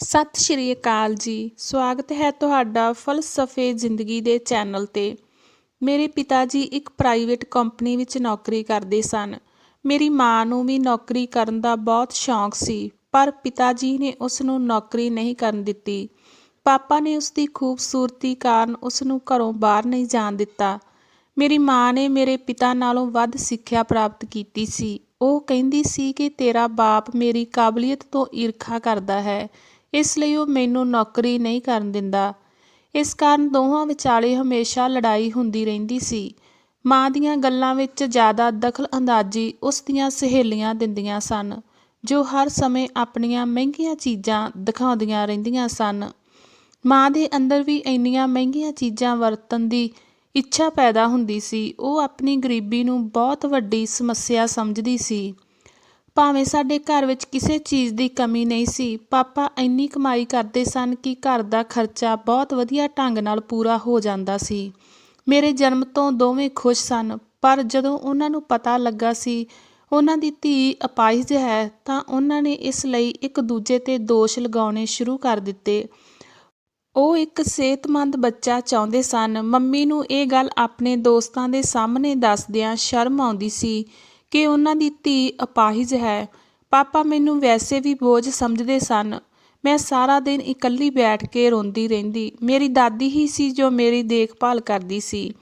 ਸਤਿ ਸ਼੍ਰੀ ਅਕਾਲ ਜੀ। ਸਵਾਗਤ ਹੈ ਤੁਹਾਡਾ ਫਲਸਫੇ ਜ਼ਿੰਦਗੀ ਦੇ ਚੈਨਲ 'ਤੇ। ਮੇਰੇ ਪਿਤਾ ਜੀ ਇੱਕ ਪ੍ਰਾਈਵੇਟ ਕੰਪਨੀ ਵਿੱਚ ਨੌਕਰੀ ਕਰਦੇ ਸਨ। ਮੇਰੀ ਮਾਂ ਨੂੰ ਵੀ ਨੌਕਰੀ ਕਰਨ ਦਾ ਬਹੁਤ ਸ਼ੌਂਕ ਸੀ, ਪਰ ਪਿਤਾ ਜੀ ਨੇ ਉਸ ਨੂੰ ਨੌਕਰੀ ਨਹੀਂ ਕਰਨ ਦਿੱਤੀ। ਪਾਪਾ ਨੇ ਉਸ ਦੀ ਖੂਬਸੂਰਤੀ ਕਾਰਨ ਉਸ ਨੂੰ ਘਰੋਂ ਬਾਹਰ ਨਹੀਂ ਜਾਣ ਦਿੱਤਾ। ਮੇਰੀ ਮਾਂ ਨੇ ਮੇਰੇ ਪਿਤਾ ਨਾਲੋਂ ਵੱਧ ਸਿੱਖਿਆ ਪ੍ਰਾਪਤ ਕੀਤੀ ਸੀ। ਉਹ ਕਹਿੰਦੀ ਸੀ ਕਿ ਤੇਰਾ ਬਾਪ ਮੇਰੀ ਕਾਬਲੀਅਤ ਤੋਂ ਈਰਖਾ ਕਰਦਾ ਹੈ, ਇਸ ਲਈ ਉਹ ਮੈਨੂੰ ਨੌਕਰੀ ਨਹੀਂ ਕਰਨ ਦਿੰਦਾ। ਇਸ ਕਾਰਨ ਦੋਹਾਂ ਵਿਚਾਲੇ ਹਮੇਸ਼ਾ ਲੜਾਈ ਹੁੰਦੀ ਰਹਿੰਦੀ ਸੀ। ਮਾਂ ਦੀਆਂ ਗੱਲਾਂ ਵਿੱਚ ਜ਼ਿਆਦਾ ਦਖਲ ਅੰਦਾਜ਼ੀ ਉਸ ਦੀਆਂ ਸਹੇਲੀਆਂ ਦਿੰਦੀਆਂ ਸਨ, ਜੋ ਹਰ ਸਮੇਂ ਆਪਣੀਆਂ ਮਹਿੰਗੀਆਂ ਚੀਜ਼ਾਂ ਦਿਖਾਉਂਦੀਆਂ ਰਹਿੰਦੀਆਂ ਸਨ। ਮਾਂ ਦੇ ਅੰਦਰ ਵੀ ਇੰਨੀਆਂ ਮਹਿੰਗੀਆਂ ਚੀਜ਼ਾਂ ਵਰਤਣ ਦੀ ਇੱਛਾ ਪੈਦਾ ਹੁੰਦੀ ਸੀ। ਉਹ ਆਪਣੀ ਗਰੀਬੀ ਨੂੰ ਬਹੁਤ ਵੱਡੀ ਸਮੱਸਿਆ ਸਮਝਦੀ ਸੀ। ਭਾਵੇਂ ਸਾਡੇ ਘਰ ਵਿੱਚ ਕਿਸੇ ਚੀਜ਼ ਦੀ ਕਮੀ ਨਹੀਂ ਸੀ, ਪਾਪਾ ਇੰਨੀ ਕਮਾਈ ਕਰਦੇ ਸਨ ਕਿ ਘਰ ਦਾ ਖਰਚਾ ਬਹੁਤ ਵਧੀਆ ਢੰਗ ਨਾਲ ਪੂਰਾ ਹੋ ਜਾਂਦਾ ਸੀ। ਮੇਰੇ ਜਨਮ ਤੋਂ ਦੋਵੇਂ ਖੁਸ਼ ਸਨ, ਪਰ ਜਦੋਂ ਉਹਨਾਂ ਨੂੰ ਪਤਾ ਲੱਗਾ ਸੀ ਉਹਨਾਂ ਦੀ ਧੀ ਅਪਾਹਿਜ ਹੈ ਤਾਂ ਉਹਨਾਂ ਨੇ ਇਸ ਲਈ ਇੱਕ ਦੂਜੇ 'ਤੇ ਦੋਸ਼ ਲਗਾਉਣੇ ਸ਼ੁਰੂ ਕਰ ਦਿੱਤੇ। ਉਹ ਇੱਕ ਸਿਹਤਮੰਦ ਬੱਚਾ ਚਾਹੁੰਦੇ ਸਨ। ਮੰਮੀ ਨੂੰ ਇਹ ਗੱਲ ਆਪਣੇ ਦੋਸਤਾਂ ਦੇ ਸਾਹਮਣੇ ਦੱਸਦਿਆਂ ਸ਼ਰਮ ਆਉਂਦੀ ਸੀ ਕਿ ਉਹਨਾਂ ਦੀ ਧੀ ਅਪਾਹਿਜ ਹੈ। ਪਾਪਾ ਮੈਨੂੰ ਵੈਸੇ ਵੀ ਬੋਝ ਸਮਝਦੇ ਸਨ। ਮੈਂ ਸਾਰਾ ਦਿਨ ਇਕੱਲੀ ਬੈਠ ਕੇ ਰੋਂਦੀ ਰਹਿੰਦੀ। ਮੇਰੀ ਦਾਦੀ ਹੀ ਸੀ ਜੋ ਮੇਰੀ ਦੇਖਭਾਲ ਕਰਦੀ ਸੀ,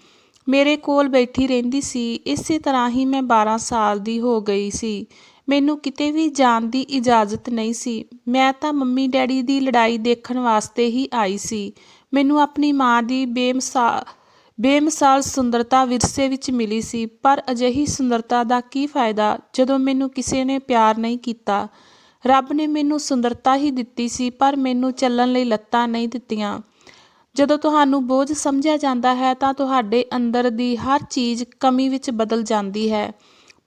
ਮੇਰੇ ਕੋਲ ਬੈਠੀ ਰਹਿੰਦੀ ਸੀ। ਇਸੇ ਤਰ੍ਹਾਂ ਹੀ ਮੈਂ 12 ਸਾਲ ਦੀ ਹੋ ਗਈ ਸੀ। ਮੈਨੂੰ ਕਿਤੇ ਵੀ ਜਾਣ ਦੀ ਇਜਾਜ਼ਤ ਨਹੀਂ ਸੀ। ਮੈਂ ਤਾਂ ਮੰਮੀ ਡੈਡੀ ਦੀ ਲੜਾਈ ਦੇਖਣ ਵਾਸਤੇ ਹੀ ਆਈ ਸੀ। ਮੈਨੂੰ ਆਪਣੀ ਮਾਂ ਦੀ ਬੇਮਿਸਾਲ ਸੁੰਦਰਤਾ ਵਿਰਸੇ ਵਿੱਚ ਮਿਲੀ ਸੀ, ਪਰ ਅਜਿਹੀ ਸੁੰਦਰਤਾ ਦਾ ਕੀ ਫਾਇਦਾ ਜਦੋਂ ਮੈਨੂੰ ਕਿਸੇ ਨੇ ਪਿਆਰ ਨਹੀਂ ਕੀਤਾ। ਰੱਬ ਨੇ ਮੈਨੂੰ ਸੁੰਦਰਤਾ ਹੀ ਦਿੱਤੀ ਸੀ, ਪਰ ਮੈਨੂੰ ਚੱਲਣ ਲਈ ਲੱਤਾਂ ਨਹੀਂ ਦਿੱਤੀਆਂ। ਜਦੋਂ ਤੁਹਾਨੂੰ ਬੋਝ ਸਮਝਿਆ ਜਾਂਦਾ ਹੈ ਤਾਂ ਤੁਹਾਡੇ ਅੰਦਰ ਦੀ ਹਰ ਚੀਜ਼ ਕਮੀ ਵਿੱਚ ਬਦਲ ਜਾਂਦੀ ਹੈ।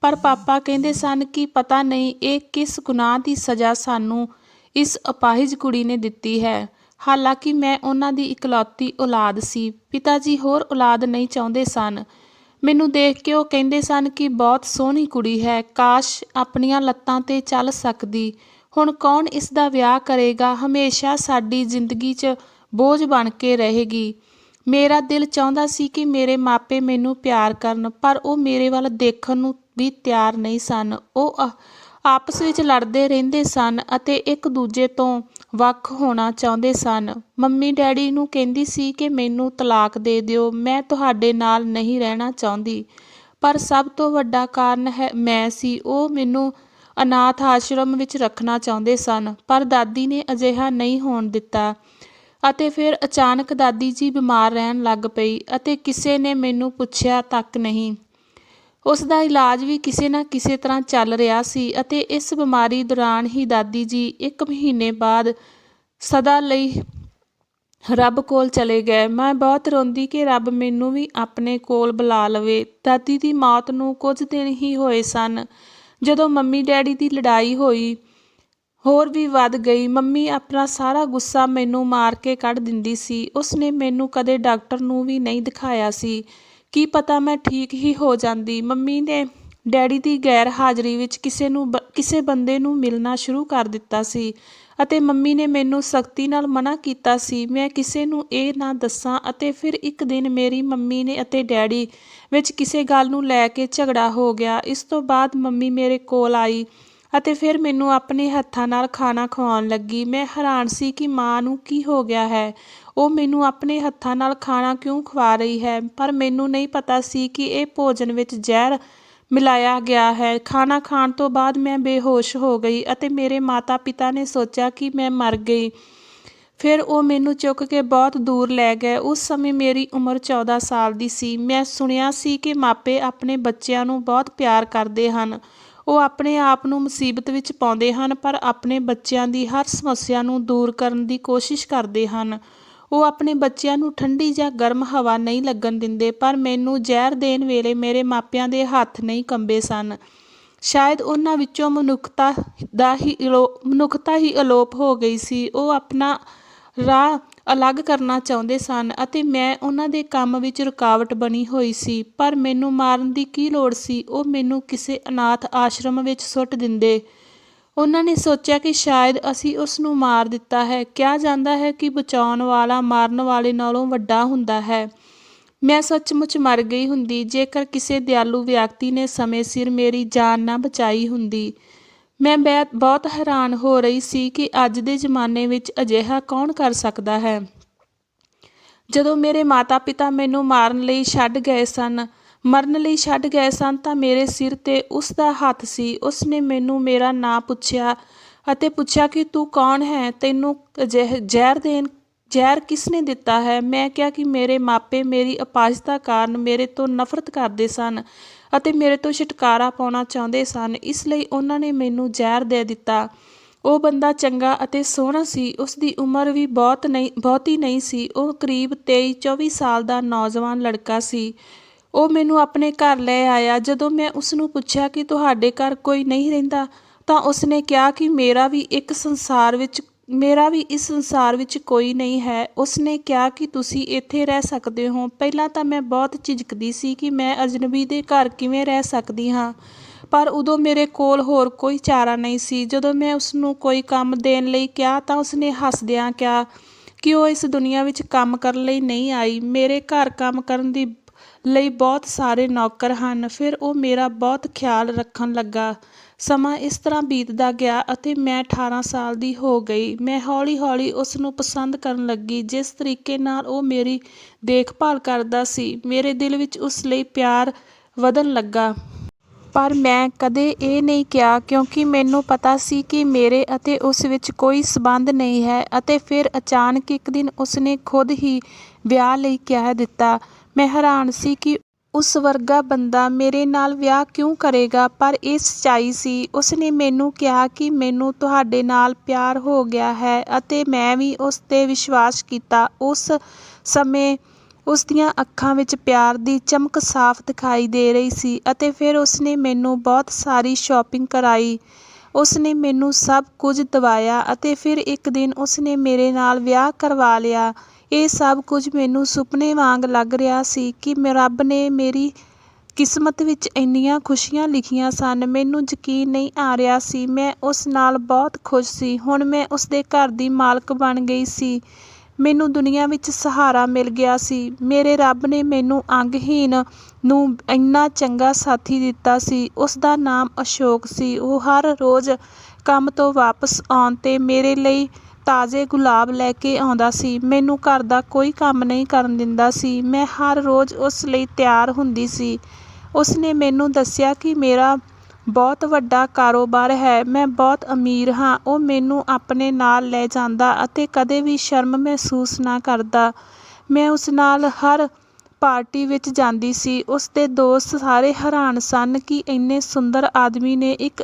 ਪਰ ਪਾਪਾ ਕਹਿੰਦੇ ਸਨ ਕਿ ਪਤਾ ਨਹੀਂ ਇਹ ਕਿਸ ਗੁਨਾਹ ਦੀ ਸਜ਼ਾ ਸਾਨੂੰ ਇਸ ਅਪਾਹਿਜ ਕੁੜੀ ਨੇ ਦਿੱਤੀ ਹੈ। ਹਾਲਾਂਕਿ ਮੈਂ ਉਹਨਾਂ ਦੀ ਇਕਲੌਤੀ ਔਲਾਦ ਸੀ। ਪਿਤਾ ਜੀ ਹੋਰ ਔਲਾਦ ਨਹੀਂ ਚਾਹੁੰਦੇ ਸਨ। ਮੈਨੂੰ ਦੇਖ ਕੇ ਉਹ ਕਹਿੰਦੇ ਸਨ ਕਿ ਬਹੁਤ ਸੋਹਣੀ ਕੁੜੀ ਹੈ, ਕਾਸ਼ ਆਪਣੀਆਂ ਲੱਤਾਂ 'ਤੇ ਚੱਲ ਸਕਦੀ। ਹੁਣ ਕੌਣ ਇਸ ਦਾ ਵਿਆਹ ਕਰੇਗਾ, ਹਮੇਸ਼ਾ ਸਾਡੀ ਜ਼ਿੰਦਗੀ 'ਚ ਬੋਝ ਬਣ ਕੇ ਰਹੇਗੀ। ਮੇਰਾ ਦਿਲ ਚਾਹੁੰਦਾ ਸੀ ਕਿ ਮੇਰੇ ਮਾਪੇ ਮੈਨੂੰ ਪਿਆਰ ਕਰਨ, ਪਰ ਉਹ ਮੇਰੇ ਵੱਲ ਦੇਖਣ ਨੂੰ ਵੀ ਤਿਆਰ ਨਹੀਂ ਸਨ। ਉਹ ਆਪਸ ਵਿੱਚ ਲੜਦੇ ਰਹਿੰਦੇ ਸਨ ਅਤੇ ਇੱਕ ਦੂਜੇ ਤੋਂ ਵੱਖ ਹੋਣਾ ਚਾਹੁੰਦੇ ਸਨ। ਮੰਮੀ ਡੈਡੀ ਨੂੰ ਕਹਿੰਦੀ ਸੀ ਕਿ ਮੈਨੂੰ ਤਲਾਕ ਦੇ ਦਿਓ, ਮੈਂ ਤੁਹਾਡੇ ਨਾਲ ਨਹੀਂ ਰਹਿਣਾ ਚਾਹੁੰਦੀ। ਪਰ ਸਭ ਤੋਂ ਵੱਡਾ ਕਾਰਨ ਮੈਂ ਸੀ। ਉਹ ਮੈਨੂੰ ਅਨਾਥ ਆਸ਼ਰਮ ਵਿੱਚ ਰੱਖਣਾ ਚਾਹੁੰਦੇ ਸਨ, ਪਰ ਦਾਦੀ ਨੇ ਅਜਿਹਾ ਨਹੀਂ ਹੋਣ ਦਿੱਤਾ। ਅਤੇ ਫਿਰ ਅਚਾਨਕ ਦਾਦੀ ਜੀ ਬਿਮਾਰ ਰਹਿਣ ਲੱਗ ਪਈ ਅਤੇ ਕਿਸੇ ਨੇ ਮੈਨੂੰ ਪੁੱਛਿਆ ਤੱਕ ਨਹੀਂ। ਉਸ ਦਾ ਇਲਾਜ ਵੀ ਕਿਸੇ ਨਾ ਕਿਸੇ ਤਰ੍ਹਾਂ ਚੱਲ ਰਿਹਾ ਸੀ ਅਤੇ ਇਸ ਬਿਮਾਰੀ ਦੌਰਾਨ ਹੀ ਦਾਦੀ ਜੀ 1 ਮਹੀਨੇ ਬਾਅਦ ਸਦਾ ਲਈ ਰੱਬ ਕੋਲ ਚਲੇ ਗਏ। ਮੈਂ ਬਹੁਤ ਰੋਂਦੀ ਕਿ ਰੱਬ ਮੈਨੂੰ ਵੀ ਆਪਣੇ ਕੋਲ ਬੁਲਾ ਲਵੇ। ਦਾਦੀ ਦੀ ਮੌਤ ਨੂੰ ਕੁਝ ਦਿਨ ਹੀ ਹੋਏ ਸਨ ਜਦੋਂ ਮੰਮੀ ਡੈਡੀ ਦੀ ਲੜਾਈ ਹੋਰ ਵੀ ਵੱਧ ਗਈ। ਮੰਮੀ ਆਪਣਾ ਸਾਰਾ ਗੁੱਸਾ ਮੈਨੂੰ ਮਾਰ ਕੇ ਕੱਢ ਦਿੰਦੀ ਸੀ। ਉਸਨੇ ਮੈਨੂੰ ਕਦੇ ਡਾਕਟਰ ਨੂੰ ਵੀ ਨਹੀਂ ਦਿਖਾਇਆ ਸੀ। ਕੀ ਪਤਾ ਮੈਂ ਠੀਕ ਹੀ ਹੋ ਜਾਂਦੀ। ਮੰਮੀ ਨੇ ਡੈਡੀ ਦੀ ਗੈਰ ਹਾਜ਼ਰੀ ਵਿੱਚ ਕਿਸੇ ਬੰਦੇ ਨੂੰ ਮਿਲਣਾ ਸ਼ੁਰੂ ਕਰ ਦਿੱਤਾ ਸੀ ਅਤੇ ਮੰਮੀ ਨੇ ਮੈਨੂੰ ਸਖਤੀ ਨਾਲ ਮਨ੍ਹਾ ਕੀਤਾ ਸੀ ਮੈਂ ਕਿਸੇ ਨੂੰ ਇਹ ਨਾ ਦੱਸਾਂ। ਅਤੇ ਫਿਰ ਇੱਕ ਦਿਨ ਮੇਰੀ ਮੰਮੀ ਨੇ ਅਤੇ ਡੈਡੀ ਵਿੱਚ ਕਿਸੇ ਗੱਲ ਨੂੰ ਲੈ ਕੇ ਝਗੜਾ ਹੋ ਗਿਆ। ਇਸ ਤੋਂ ਬਾਅਦ ਮੰਮੀ ਮੇਰੇ ਕੋਲ ਆਈ ਅਤੇ ਫਿਰ ਮੈਨੂੰ ਆਪਣੇ ਹੱਥਾਂ ਨਾਲ ਖਾਣਾ ਖਵਾਉਣ ਲੱਗੀ। ਮੈਂ ਹੈਰਾਨ ਸੀ ਕਿ ਮਾਂ ਨੂੰ ਕੀ ਹੋ ਗਿਆ ਹੈ, ਉਹ ਮੈਨੂੰ ਆਪਣੇ ਹੱਥਾਂ ਨਾਲ ਖਾਣਾ ਕਿਉਂ ਖਵਾ ਰਹੀ ਹੈ। ਪਰ ਮੈਨੂੰ ਨਹੀਂ ਪਤਾ ਸੀ ਕਿ ਇਹ ਭੋਜਨ ਵਿੱਚ ਜ਼ਹਿਰ ਮਿਲਾਇਆ ਗਿਆ ਹੈ। ਖਾਣਾ ਖਾਣ ਤੋਂ ਬਾਅਦ ਮੈਂ ਬੇਹੋਸ਼ ਹੋ ਗਈ ਅਤੇ ਮੇਰੇ ਮਾਤਾ ਪਿਤਾ ਨੇ ਸੋਚਿਆ ਕਿ ਮੈਂ ਮਰ ਗਈ। ਫਿਰ ਉਹ ਮੈਨੂੰ ਚੁੱਕ ਕੇ ਬਹੁਤ ਦੂਰ ਲੈ ਗਏ। ਉਸ ਸਮੇਂ ਮੇਰੀ ਉਮਰ 14 ਸਾਲ ਦੀ ਸੀ। ਮੈਂ ਸੁਣਿਆ ਸੀ ਕਿ ਮਾਪੇ ਆਪਣੇ ਬੱਚਿਆਂ ਨੂੰ ਬਹੁਤ ਪਿਆਰ ਕਰਦੇ ਹਨ। ਉਹ ਆਪਣੇ ਆਪ ਨੂੰ ਮੁਸੀਬਤ ਵਿੱਚ ਪਾਉਂਦੇ ਹਨ, ਪਰ ਆਪਣੇ ਬੱਚਿਆਂ ਦੀ ਹਰ ਸਮੱਸਿਆ ਨੂੰ ਦੂਰ ਕਰਨ ਦੀ ਕੋਸ਼ਿਸ਼ ਕਰਦੇ ਹਨ। ਉਹ ਆਪਣੇ ਬੱਚਿਆਂ ਨੂੰ ਠੰਡੀ ਜਾਂ ਗਰਮ ਹਵਾ ਨਹੀਂ ਲੱਗਣ ਦਿੰਦੇ, ਪਰ ਮੈਨੂੰ ਜ਼ਹਿਰ ਦੇਣ ਵੇਲੇ ਮੇਰੇ ਮਾਪਿਆਂ ਦੇ ਹੱਥ ਨਹੀਂ ਕੰਬੇ ਸਨ। ਸ਼ਾਇਦ ਉਹਨਾਂ ਵਿੱਚੋਂ ਮਨੁੱਖਤਾ ਹੀ ਅਲੋਪ ਹੋ ਗਈ ਸੀ। ਉਹ ਆਪਣਾ ਰਾਹ ਅਲੱਗ ਕਰਨਾ ਚਾਹੁੰਦੇ ਸਨ ਅਤੇ ਮੈਂ ਉਹਨਾਂ ਦੇ ਕੰਮ ਵਿੱਚ ਰੁਕਾਵਟ ਬਣੀ ਹੋਈ ਸੀ। ਪਰ ਮੈਨੂੰ ਮਾਰਨ ਦੀ ਕੀ ਲੋੜ ਸੀ। ਉਹ ਮੈਨੂੰ ਕਿਸੇ ਅਨਾਥ ਆਸ਼ਰਮ ਵਿੱਚ ਸੁੱਟ ਦਿੰਦੇ। ਉਹਨਾਂ ਨੇ ਸੋਚਿਆ ਕਿ ਸ਼ਾਇਦ ਅਸੀਂ ਉਸ ਨੂੰ ਮਾਰ ਦਿੱਤਾ ਹੈ। ਕਿਹਾ ਜਾਂਦਾ ਹੈ ਕਿ ਬਚਾਉਣ ਵਾਲਾ ਮਾਰਨ ਵਾਲੇ ਨਾਲੋਂ ਵੱਡਾ ਹੁੰਦਾ ਹੈ। ਮੈਂ ਸੱਚਮੁੱਚ ਮਰ ਗਈ ਹੁੰਦੀ ਜੇਕਰ ਕਿਸੇ ਦਿਆਲੂ ਵਿਅਕਤੀ ਨੇ ਸਮੇਂ ਸਿਰ ਮੇਰੀ ਜਾਨ ਨਾ ਬਚਾਈ ਹੁੰਦੀ। ਮੈਂ ਬਹੁਤ ਹੈਰਾਨ ਹੋ ਰਹੀ ਸੀ ਕਿ ਅੱਜ ਦੇ ਜ਼ਮਾਨੇ ਵਿੱਚ ਅਜਿਹਾ ਕੌਣ ਕਰ ਸਕਦਾ ਹੈ। ਜਦੋਂ ਮੇਰੇ ਮਾਤਾ ਪਿਤਾ ਮੈਨੂੰ ਮਰਨ ਲਈ ਛੱਡ ਗਏ ਸਨ ਤਾਂ ਮੇਰੇ ਸਿਰ 'ਤੇ ਉਸ ਦਾ ਹੱਥ ਸੀ। ਉਸ ਨੇ ਮੈਨੂੰ ਮੇਰਾ ਨਾਂ ਪੁੱਛਿਆ ਅਤੇ ਪੁੱਛਿਆ ਕਿ ਤੂੰ ਕੌਣ ਹੈ, ਤੈਨੂੰ ਜ਼ਹਿਰ ਕਿਸ ਨੇ ਦਿੱਤਾ ਹੈ। ਮੈਂ ਕਿਹਾ ਕਿ ਮੇਰੇ ਮਾਪੇ ਮੇਰੀ ਅਪਾਹਜਤਾ ਕਾਰਨ ਮੇਰੇ ਤੋਂ ਨਫ਼ਰਤ ਕਰਦੇ ਸਨ ਅਤੇ ਮੇਰੇ ਤੋਂ ਛੁਟਕਾਰਾ ਪਾਉਣਾ ਚਾਹੁੰਦੇ ਸਨ, ਇਸ ਲਈ ਉਹਨਾਂ ਨੇ ਮੈਨੂੰ ਜ਼ਹਿਰ ਦੇ ਦਿੱਤਾ। ਉਹ ਬੰਦਾ ਚੰਗਾ ਅਤੇ ਸੋਹਣਾ ਸੀ। ਉਸ ਦੀ ਉਮਰ ਵੀ ਬਹੁਤੀ ਨਹੀਂ ਸੀ। ਉਹ ਕਰੀਬ 23-24 ਸਾਲ ਦਾ ਨੌਜਵਾਨ ਲੜਕਾ ਸੀ। ਉਹ ਮੈਨੂੰ ਆਪਣੇ ਘਰ ਲੈ ਆਇਆ। ਜਦੋਂ ਮੈਂ ਉਸ ਨੂੰ ਪੁੱਛਿਆ ਕਿ ਤੁਹਾਡੇ ਘਰ ਕੋਈ ਨਹੀਂ ਰਹਿੰਦਾ ਤਾਂ ਉਸ ਨੇ ਕਿਹਾ ਕਿ ਮੇਰਾ ਵੀ ਇਸ ਸੰਸਾਰ ਵਿੱਚ ਕੋਈ ਨਹੀਂ ਹੈ। ਉਸ ਨੇ ਕਿਹਾ ਕਿ ਤੁਸੀਂ ਇੱਥੇ ਰਹਿ ਸਕਦੇ ਹੋ। ਪਹਿਲਾਂ ਤਾਂ ਮੈਂ ਬਹੁਤ ਝਿਜਕਦੀ ਸੀ ਕਿ ਮੈਂ ਅਜਨਬੀ ਦੇ ਘਰ ਕਿਵੇਂ ਰਹਿ ਸਕਦੀ ਹਾਂ, ਪਰ ਉਦੋਂ ਮੇਰੇ ਕੋਲ ਹੋਰ ਕੋਈ ਚਾਰਾ ਨਹੀਂ ਸੀ। ਜਦੋਂ ਮੈਂ ਉਸ ਨੂੰ ਕੋਈ ਕੰਮ ਦੇਣ ਲਈ ਕਿਹਾ ਤਾਂ ਉਸ ਨੇ ਹੱਸਦਿਆਂ ਕਿਹਾ ਕਿ ਉਹ ਇਸ ਦੁਨੀਆ ਵਿੱਚ ਕੰਮ ਕਰਨ ਲਈ ਨਹੀਂ ਆਈ। ਮੇਰੇ ਘਰ ਕੰਮ ਕਰਨ ਲਈ ਬਹੁਤ ਸਾਰੇ ਨੌਕਰ ਹਨ। ਫਿਰ ਉਹ ਮੇਰਾ ਬਹੁਤ ਖਿਆਲ ਰੱਖਣ ਲੱਗਾ। ਸਮਾਂ ਇਸ ਤਰ੍ਹਾਂ ਬੀਤਦਾ ਗਿਆ ਅਤੇ ਮੈਂ 18 ਸਾਲ ਦੀ ਹੋ ਗਈ। ਮੈਂ ਹੌਲੀ-ਹੌਲੀ ਉਸ ਨੂੰ ਪਸੰਦ ਕਰਨ ਲੱਗੀ। ਜਿਸ ਤਰੀਕੇ ਨਾਲ ਉਹ ਮੇਰੀ ਦੇਖਭਾਲ ਕਰਦਾ ਸੀ, ਮੇਰੇ ਦਿਲ ਵਿੱਚ ਉਸ ਲਈ ਪਿਆਰ ਵਧਣ ਲੱਗਾ। ਪਰ ਮੈਂ ਕਦੇ ਇਹ ਨਹੀਂ ਕਿਹਾ ਕਿਉਂਕਿ ਮੈਨੂੰ ਪਤਾ ਸੀ ਕਿ ਮੇਰੇ ਅਤੇ ਉਸ ਵਿੱਚ ਕੋਈ ਸਬੰਧ ਨਹੀਂ ਹੈ। ਅਤੇ ਫਿਰ ਅਚਾਨਕ ਇੱਕ ਦਿਨ ਉਸ ਨੇ ਖੁਦ ਹੀ ਵਿਆਹ ਲਈ ਕਹਿ ਦਿੱਤਾ। ਮੈਂ ਹੈਰਾਨ ਸੀ ਕਿ ਉਸ ਵਰਗਾ ਬੰਦਾ ਮੇਰੇ ਨਾਲ ਵਿਆਹ ਕਿਉਂ ਕਰੇਗਾ, ਪਰ ਇਹ ਸੱਚਾਈ ਸੀ। ਉਸ ਨੇ ਮੈਨੂੰ ਕਿਹਾ ਕਿ ਮੈਨੂੰ ਤੁਹਾਡੇ ਨਾਲ ਪਿਆਰ ਹੋ ਗਿਆ ਹੈ ਅਤੇ ਮੈਂ ਵੀ ਉਸ 'ਤੇ ਵਿਸ਼ਵਾਸ ਕੀਤਾ। ਉਸ ਸਮੇਂ ਉਸ ਦੀਆਂ ਅੱਖਾਂ ਵਿੱਚ ਪਿਆਰ ਦੀ ਚਮਕ ਸਾਫ਼ ਦਿਖਾਈ ਦੇ ਰਹੀ ਸੀ। ਅਤੇ ਫਿਰ ਉਸ ਨੇ ਮੈਨੂੰ ਬਹੁਤ ਸਾਰੀ ਸ਼ਾਪਿੰਗ ਕਰਾਈ। ਉਸ ਨੇ ਮੈਨੂੰ ਸਭ ਕੁਝ ਦਿਵਾਇਆ ਅਤੇ ਫਿਰ ਇੱਕ ਦਿਨ ਉਸ ਨੇ ਮੇਰੇ ਨਾਲ ਵਿਆਹ ਕਰਵਾ ਲਿਆ। ਇਹ ਸਭ ਕੁਝ ਮੈਨੂੰ ਸੁਪਨੇ ਵਾਂਗ ਲੱਗ ਰਿਹਾ ਸੀ ਕਿ ਰੱਬ ਨੇ ਮੇਰੀ ਕਿਸਮਤ ਵਿੱਚ ਇੰਨੀਆਂ ਖੁਸ਼ੀਆਂ ਲਿਖੀਆਂ ਸਨ। ਮੈਨੂੰ ਯਕੀਨ ਨਹੀਂ ਆ ਰਿਹਾ ਸੀ। ਮੈਂ ਉਸ ਨਾਲ ਬਹੁਤ ਖੁਸ਼ ਸੀ। ਹੁਣ ਮੈਂ ਉਸ ਦੇ ਘਰ ਦੀ ਮਾਲਕ ਬਣ ਗਈ ਸੀ। ਮੈਨੂੰ ਦੁਨੀਆ ਵਿੱਚ ਸਹਾਰਾ ਮਿਲ ਗਿਆ ਸੀ। ਮੇਰੇ ਰੱਬ ਨੇ ਮੈਨੂੰ ਅੰਗਹੀਣ ਨੂੰ ਇੰਨਾ ਚੰਗਾ ਸਾਥੀ ਦਿੱਤਾ ਸੀ। ਉਸ ਦਾ ਨਾਮ ਅਸ਼ੋਕ ਸੀ। ਉਹ ਹਰ ਰੋਜ਼ ਕੰਮ ਤੋਂ ਵਾਪਸ ਆਉਣ 'ਤੇ ਮੇਰੇ ਲਈ ਤਾਜ਼ੇ ਗੁਲਾਬ ਲੈ ਕੇ ਆਉਂਦਾ ਸੀ। ਮੈਨੂੰ ਘਰ ਦਾ ਕੋਈ ਕੰਮ ਨਹੀਂ ਕਰਨ ਦਿੰਦਾ ਸੀ। ਮੈਂ ਹਰ ਰੋਜ਼ ਉਸ ਲਈ ਤਿਆਰ ਹੁੰਦੀ ਸੀ। ਉਸ ਨੇ ਮੈਨੂੰ ਦੱਸਿਆ ਕਿ ਮੇਰਾ ਬਹੁਤ ਵੱਡਾ ਕਾਰੋਬਾਰ ਹੈ, ਮੈਂ ਬਹੁਤ ਅਮੀਰ ਹਾਂ। ਉਹ ਮੈਨੂੰ ਆਪਣੇ ਨਾਲ ਲੈ ਜਾਂਦਾ ਅਤੇ ਕਦੇ ਵੀ ਸ਼ਰਮ ਮਹਿਸੂਸ ਨਾ ਕਰਦਾ। ਮੈਂ ਉਸ ਨਾਲ ਹਰ ਪਾਰਟੀ ਵਿੱਚ ਜਾਂਦੀ ਸੀ। ਉਸ ਦੇ ਦੋਸਤ ਸਾਰੇ ਹੈਰਾਨ ਸਨ ਕਿ ਇੰਨੇ ਸੁੰਦਰ ਆਦਮੀ ਨੇ ਇੱਕ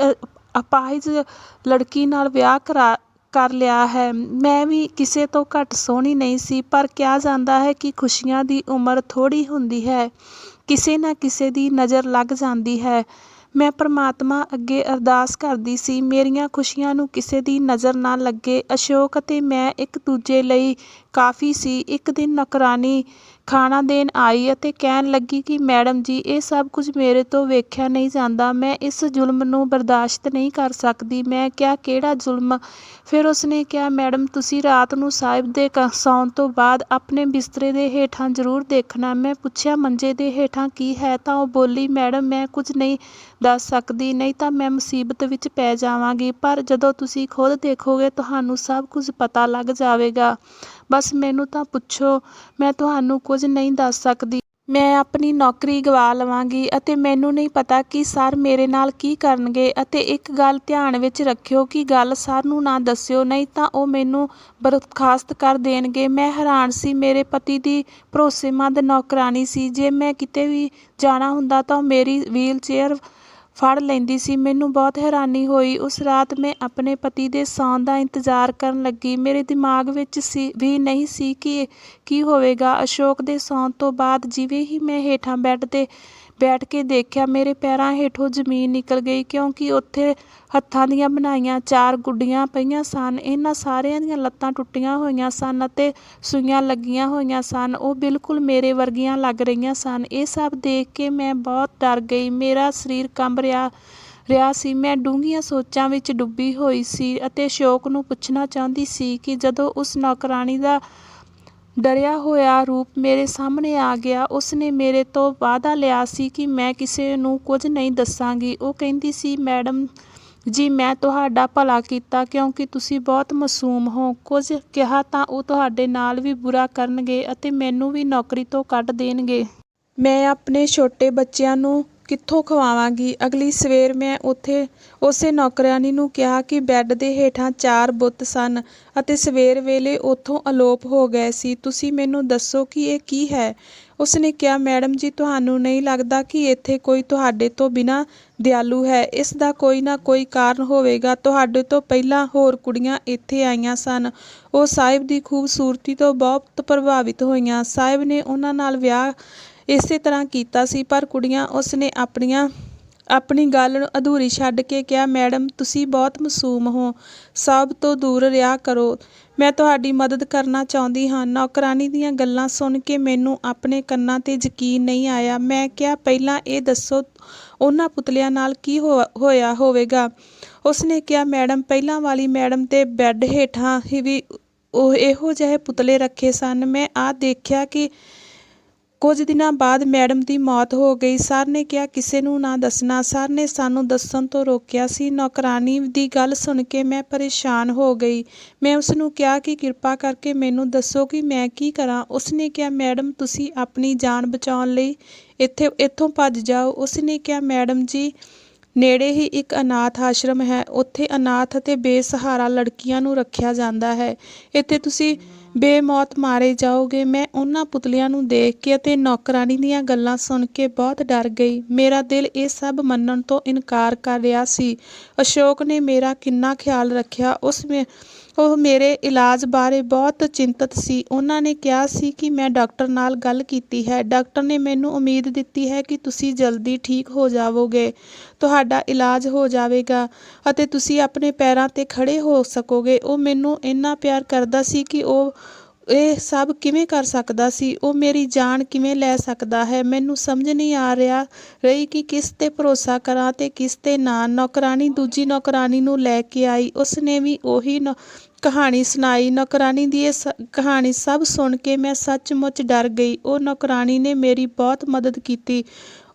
ਅਪਾਹਿਜ ਲੜਕੀ ਨਾਲ ਵਿਆਹ ਕਰ ਲਿਆ ਹੈ। ਮੈਂ ਵੀ ਕਿਸੇ ਤੋਂ ਘੱਟ ਸੋਹਣੀ ਨਹੀਂ ਸੀ, ਪਰ ਕਿਹਾ ਜਾਂਦਾ ਹੈ ਕਿ ਖੁਸ਼ੀਆਂ ਦੀ ਉਮਰ ਥੋੜ੍ਹੀ ਹੁੰਦੀ ਹੈ, ਕਿਸੇ ਨਾ ਕਿਸੇ ਦੀ ਨਜ਼ਰ ਲੱਗ ਜਾਂਦੀ ਹੈ। ਮੈਂ ਪਰਮਾਤਮਾ ਅੱਗੇ ਅਰਦਾਸ ਕਰਦੀ ਸੀ ਮੇਰੀਆਂ ਖੁਸ਼ੀਆਂ ਨੂੰ ਕਿਸੇ ਦੀ ਨਜ਼ਰ ਨਾ ਲੱਗੇ। ਅਸ਼ੋਕ ਅਤੇ ਮੈਂ ਇੱਕ ਦੂਜੇ ਲਈ ਕਾਫੀ ਸੀ। ਇੱਕ ਦਿਨ ਨੌਕਰਾਣੀ ਖਾਣਾ ਦੇਣ ਆਈ ਅਤੇ ਕਹਿਣ ਲੱਗੀ ਕਿ ਮੈਡਮ ਜੀ, ਇਹ ਸਭ ਕੁਝ ਮੇਰੇ ਤੋਂ ਵੇਖਿਆ ਨਹੀਂ ਜਾਂਦਾ। ਮੈਂ ਇਸ ਜ਼ੁਲਮ ਨੂੰ ਬਰਦਾਸ਼ਤ ਨਹੀਂ ਕਰ ਸਕਦੀ। ਮੈਂ ਕਿਹਾ, ਕਿਹੜਾ ਜ਼ੁਲਮ? ਫਿਰ ਉਸ ਨੇ ਕਿਹਾ, ਮੈਡਮ ਤੁਸੀਂ ਰਾਤ ਨੂੰ ਸਾਹਿਬ ਦੇ ਸੌਣ ਤੋਂ ਬਾਅਦ ਆਪਣੇ ਬਿਸਤਰੇ ਦੇ ਹੇਠਾਂ ਜ਼ਰੂਰ ਦੇਖਣਾ। ਮੈਂ ਪੁੱਛਿਆ, ਮੰਜੇ ਦੇ ਹੇਠਾਂ ਕੀ ਹੈ? ਤਾਂ ਉਹ ਬੋਲੀ, ਮੈਡਮ ਮੈਂ ਕੁਝ ਨਹੀਂ ਦੱਸ ਸਕਦੀ, ਨਹੀਂ ਤਾਂ ਮੈਂ ਮੁਸੀਬਤ ਵਿੱਚ ਪੈ ਜਾਵਾਂਗੀ। ਪਰ ਜਦੋਂ ਤੁਸੀਂ ਖੁਦ ਦੇਖੋਗੇ ਤੁਹਾਨੂੰ ਸਭ ਕੁਝ ਪਤਾ ਲੱਗ ਜਾਵੇਗਾ। ਬਸ ਮੈਨੂੰ ਤਾਂ ਪੁੱਛੋ, ਮੈਂ ਤੁਹਾਨੂੰ ਕੁਝ ਨਹੀਂ ਦੱਸ ਸਕਦੀ। ਮੈਂ ਆਪਣੀ ਨੌਕਰੀ ਗਵਾ ਲਵਾਂਗੀ ਅਤੇ ਮੈਨੂੰ ਨਹੀਂ ਪਤਾ ਕਿ ਸਰ ਮੇਰੇ ਨਾਲ ਕੀ ਕਰਨਗੇ। ਅਤੇ ਇੱਕ ਗੱਲ ਧਿਆਨ ਵਿੱਚ ਰੱਖਿਓ ਕਿ ਗੱਲ ਸਰ ਨੂੰ ਨਾ ਦੱਸਿਓ, ਨਹੀਂ ਤਾਂ ਉਹ ਮੈਨੂੰ ਬਰਖਾਸਤ ਕਰ ਦੇਣਗੇ। ਮੈਂ ਹੈਰਾਨ ਸੀ। ਮੇਰੇ ਪਤੀ ਦੀ ਭਰੋਸੇਮੰਦ ਨੌਕਰਾਣੀ ਸੀ। ਜੇ ਮੈਂ ਕਿਤੇ ਵੀ ਜਾਣਾ ਹੁੰਦਾ ਤਾਂ ਉਹ ਮੇਰੀ ਵੀਲ ਚੇਅਰ ਫੜ ਲੈਂਦੀ ਸੀ। ਮੈਨੂੰ ਬਹੁਤ ਹੈਰਾਨੀ ਹੋਈ। ਉਸ ਰਾਤ ਮੈਂ ਆਪਣੇ ਪਤੀ ਦੇ ਸੌਣ ਦਾ ਇੰਤਜ਼ਾਰ ਕਰਨ ਲੱਗੀ। ਮੇਰੇ ਦਿਮਾਗ ਵਿੱਚ ਵੀ ਨਹੀਂ ਸੀ ਕਿ ਕੀ ਹੋਵੇਗਾ। ਅਸ਼ੋਕ ਦੇ ਸੌਣ ਤੋਂ ਬਾਅਦ ਜਿਵੇਂ ਹੀ ਮੈਂ ਹੇਠਾਂ ਬੈੱਡ 'ਤੇ ਬੈਠ ਕੇ ਦੇਖਿਆ, ਮੇਰੇ ਪੈਰਾਂ ਹੇਠੋਂ ਜ਼ਮੀਨ ਨਿਕਲ ਗਈ, ਕਿਉਂਕਿ ਉੱਥੇ ਹੱਥਾਂ ਦੀਆਂ ਬਣਾਈਆਂ 4 ਗੁੱਡੀਆਂ ਪਈਆਂ ਸਨ। ਇਹਨਾਂ ਸਾਰਿਆਂ ਦੀਆਂ ਲੱਤਾਂ ਟੁੱਟੀਆਂ ਹੋਈਆਂ ਸਨ ਅਤੇ ਸੂਈਆਂ ਲੱਗੀਆਂ ਹੋਈਆਂ ਸਨ। ਉਹ ਬਿਲਕੁਲ ਮੇਰੇ ਵਰਗੀਆਂ ਲੱਗ ਰਹੀਆਂ ਸਨ। ਇਹ ਸਭ ਦੇਖ ਕੇ ਮੈਂ ਬਹੁਤ ਡਰ ਗਈ। ਮੇਰਾ ਸਰੀਰ ਕੰਬ ਰਿਹਾ ਰਿਹਾ ਸੀ। ਮੈਂ ਡੂੰਘੀਆਂ ਸੋਚਾਂ ਵਿੱਚ ਡੁੱਬੀ ਹੋਈ ਸੀ ਅਤੇ ਅਸ਼ੋਕ ਨੂੰ ਪੁੱਛਣਾ ਚਾਹੁੰਦੀ ਸੀ ਕਿ ਜਦੋਂ ਉਸ ਨੌਕਰਾਣੀ ਦਾ ਡਰਿਆ ਹੋਇਆ ਰੂਪ ਮੇਰੇ ਸਾਹਮਣੇ ਆ ਗਿਆ, ਉਸਨੇ ਮੇਰੇ ਤੋਂ ਵਾਅਦਾ ਲਿਆ ਸੀ ਕਿ ਮੈਂ ਕਿਸੇ ਨੂੰ ਕੁਝ ਨਹੀਂ ਦੱਸਾਂਗੀ। ਉਹ ਕਹਿੰਦੀ ਸੀ, ਮੈਡਮ ਜੀ, ਮੈਂ ਤੁਹਾਡਾ ਭਲਾ ਕੀਤਾ ਕਿਉਂਕਿ ਤੁਸੀਂ ਬਹੁਤ ਮਾਸੂਮ ਹੋ। ਕੁਝ ਕਿਹਾ ਤਾਂ ਉਹ ਤੁਹਾਡੇ ਨਾਲ ਵੀ ਬੁਰਾ ਕਰਨਗੇ ਅਤੇ ਮੈਨੂੰ ਵੀ ਨੌਕਰੀ ਤੋਂ ਕੱਢ ਦੇਣਗੇ। ਮੈਂ ਆਪਣੇ ਛੋਟੇ ਬੱਚਿਆਂ ਨੂੰ ਕਿੱਥੋਂ ਖਵਾਵਾਂਗੀ। ਅਗਲੀ ਸਵੇਰ ਮੈਂ ਉਸੇ ਨੌਕਰਾਣੀ ਨੂੰ ਕਿਹਾ ਕਿ ਬੈੱਡ ਦੇ ਹੇਠਾਂ 4 ਬੁੱਤ ਸਨ ਅਤੇ ਸਵੇਰ ਵੇਲੇ ਉੱਥੋਂ ਅਲੋਪ ਹੋ ਗਏ ਸੀ। ਤੁਸੀਂ ਮੈਨੂੰ ਦੱਸੋ ਕਿ ਇਹ ਕੀ ਹੈ? ਉਸਨੇ ਕਿਹਾ, ਮੈਡਮ ਜੀ, ਤੁਹਾਨੂੰ ਨਹੀਂ ਲੱਗਦਾ ਕਿ ਇੱਥੇ ਕੋਈ ਤੁਹਾਡੇ ਤੋਂ ਬਿਨਾਂ ਦਿਆਲੂ ਹੈ? ਇਸ ਦਾ ਕੋਈ ਨਾ ਕੋਈ ਕਾਰਨ ਹੋਵੇਗਾ। ਤੁਹਾਡੇ ਤੋਂ ਪਹਿਲਾਂ ਹੋਰ ਕੁੜੀਆਂ ਇੱਥੇ ਆਈਆਂ ਸਨ। ਉਹ ਸਾਹਿਬ ਦੀ ਖੂਬਸੂਰਤੀ ਤੋਂ ਬਹੁਤ ਪ੍ਰਭਾਵਿਤ ਹੋਈਆਂ। ਸਾਹਿਬ ਨੇ ਉਹਨਾਂ ਨਾਲ ਵਿਆਹ ਇਸੇ ਤਰ੍ਹਾਂ ਕੀਤਾ ਸੀ, ਪਰ ਕੁੜੀਆਂ, ਉਸਨੇ ਆਪਣੀ ਗੱਲ ਅਧੂਰੀ ਛੱਡ ਕੇ ਕਿਹਾ, ਮੈਡਮ ਤੁਸੀਂ ਬਹੁਤ ਮਾਸੂਮ ਹੋ, ਸਭ ਤੋਂ ਦੂਰ ਰਿਹਾ ਕਰੋ। ਮੈਂ ਤੁਹਾਡੀ ਮਦਦ ਕਰਨਾ ਚਾਹੁੰਦੀ ਹਾਂ। ਨੌਕਰਾਣੀ ਦੀਆਂ ਗੱਲਾਂ ਸੁਣ ਕੇ ਮੈਨੂੰ ਆਪਣੇ ਕੰਨਾਂ 'ਤੇ ਯਕੀਨ ਨਹੀਂ ਆਇਆ। ਮੈਂ ਕਿਹਾ, ਪਹਿਲਾਂ ਇਹ ਦੱਸੋ ਉਹਨਾਂ ਪੁਤਲਿਆਂ ਨਾਲ ਕੀ ਹੋਇਆ ਹੋਵੇਗਾ? ਉਸਨੇ ਕਿਹਾ, ਮੈਡਮ, ਪਹਿਲਾਂ ਵਾਲੀ ਮੈਡਮ ਦੇ ਬੈੱਡ ਹੇਠਾਂ ਵੀ ਉਹ ਇਹੋ ਜਿਹੇ ਪੁਤਲੇ ਰੱਖੇ ਸਨ। ਮੈਂ ਦੇਖਿਆ ਕਿ ਕੁਝ ਦਿਨਾਂ ਬਾਅਦ ਮੈਡਮ ਦੀ ਮੌਤ ਹੋ ਗਈ। ਸਰ ਨੇ ਕਿਹਾ, ਕਿਸੇ ਨੂੰ ਨਾ ਦੱਸਣਾ। ਸਰ ਨੇ ਸਾਨੂੰ ਦੱਸਣ ਤੋਂ ਰੋਕਿਆ ਸੀ। ਨੌਕਰਾਣੀ ਦੀ ਗੱਲ ਸੁਣ ਕੇ ਮੈਂ ਪਰੇਸ਼ਾਨ ਹੋ ਗਈ। ਮੈਂ ਉਸਨੂੰ ਕਿਹਾ ਕਿ ਕਿਰਪਾ ਕਰਕੇ ਮੈਨੂੰ ਦੱਸੋ ਕਿ ਮੈਂ ਕੀ ਕਰਾਂ। ਉਸਨੇ ਕਿਹਾ, ਮੈਡਮ, ਤੁਸੀਂ ਆਪਣੀ ਜਾਨ ਬਚਾਉਣ ਲਈ ਇੱਥੋਂ ਭੱਜ ਜਾਓ। ਉਸਨੇ ਕਿਹਾ, ਮੈਡਮ ਜੀ, ਨੇੜੇ ਹੀ ਇੱਕ ਅਨਾਥ ਆਸ਼ਰਮ ਹੈ। ਉੱਥੇ ਅਨਾਥ ਅਤੇ ਬੇਸਹਾਰਾ ਲੜਕੀਆਂ ਨੂੰ ਰੱਖਿਆ ਜਾਂਦਾ ਹੈ। ਇੱਥੇ ਤੁਸੀਂ ਬੇਮੌਤ ਮਾਰੇ ਜਾਓਗੇ। ਮੈਂ ਉਹਨਾਂ ਪੁਤਲਿਆਂ ਨੂੰ ਦੇਖ ਕੇ ਅਤੇ ਨੌਕਰਾਣੀ ਦੀਆਂ ਗੱਲਾਂ ਸੁਣ ਕੇ ਬਹੁਤ ਡਰ ਗਈ। ਮੇਰਾ ਦਿਲ ਇਹ ਸਭ ਮੰਨਣ ਤੋਂ ਇਨਕਾਰ ਕਰ ਰਿਹਾ ਸੀ। ਅਸ਼ੋਕ ਨੇ ਮੇਰਾ ਕਿੰਨਾ ਖਿਆਲ ਰੱਖਿਆ। ਉਹ ਮੇਰੇ ਇਲਾਜ ਬਾਰੇ ਬਹੁਤ ਚਿੰਤਤ ਸੀ। ਉਹਨਾਂ ਨੇ ਕਿਹਾ ਸੀ ਕਿ ਮੈਂ ਡਾਕਟਰ ਨਾਲ ਗੱਲ ਕੀਤੀ ਹੈ। ਡਾਕਟਰ ਨੇ ਮੈਨੂੰ ਉਮੀਦ ਦਿੱਤੀ ਹੈ ਕਿ ਤੁਸੀਂ ਜਲਦੀ ਠੀਕ ਹੋ ਜਾਵੋਗੇ, ਤੁਹਾਡਾ ਇਲਾਜ ਹੋ ਜਾਵੇਗਾ ਅਤੇ ਤੁਸੀਂ ਆਪਣੇ ਪੈਰਾਂ 'ਤੇ ਖੜ੍ਹੇ ਹੋ ਸਕੋਗੇ। ਉਹ ਮੈਨੂੰ ਇੰਨਾ ਪਿਆਰ ਕਰਦਾ ਸੀ ਕਿ ਉਹ ਇਹ ਸਭ ਕਿਵੇਂ ਕਰ ਸਕਦਾ ਸੀ? ਉਹ ਮੇਰੀ ਜਾਨ ਕਿਵੇਂ ਲੈ ਸਕਦਾ ਹੈ? ਮੈਨੂੰ ਸਮਝ ਨਹੀਂ ਆ ਰਹੀ ਕਿ ਕਿਸ 'ਤੇ ਭਰੋਸਾ ਕਰਾਂ ਅਤੇ ਕਿਸ 'ਤੇ ਨਾ। ਨੌਕਰਾਣੀ ਦੂਜੀ ਨੌਕਰਾਣੀ ਨੂੰ ਲੈ ਕੇ ਆਈ। ਉਸਨੇ ਵੀ ਉਹੀ ਕਹਾਣੀ ਸੁਣਾਈ। ਨੌਕਰਾਣੀ ਦੀ ਇਹ ਕਹਾਣੀ ਸਭ ਸੁਣ ਕੇ ਮੈਂ ਸੱਚਮੁੱਚ ਡਰ ਗਈ। ਉਹ ਨੌਕਰਾਣੀ ਨੇ ਮੇਰੀ ਬਹੁਤ ਮਦਦ ਕੀਤੀ।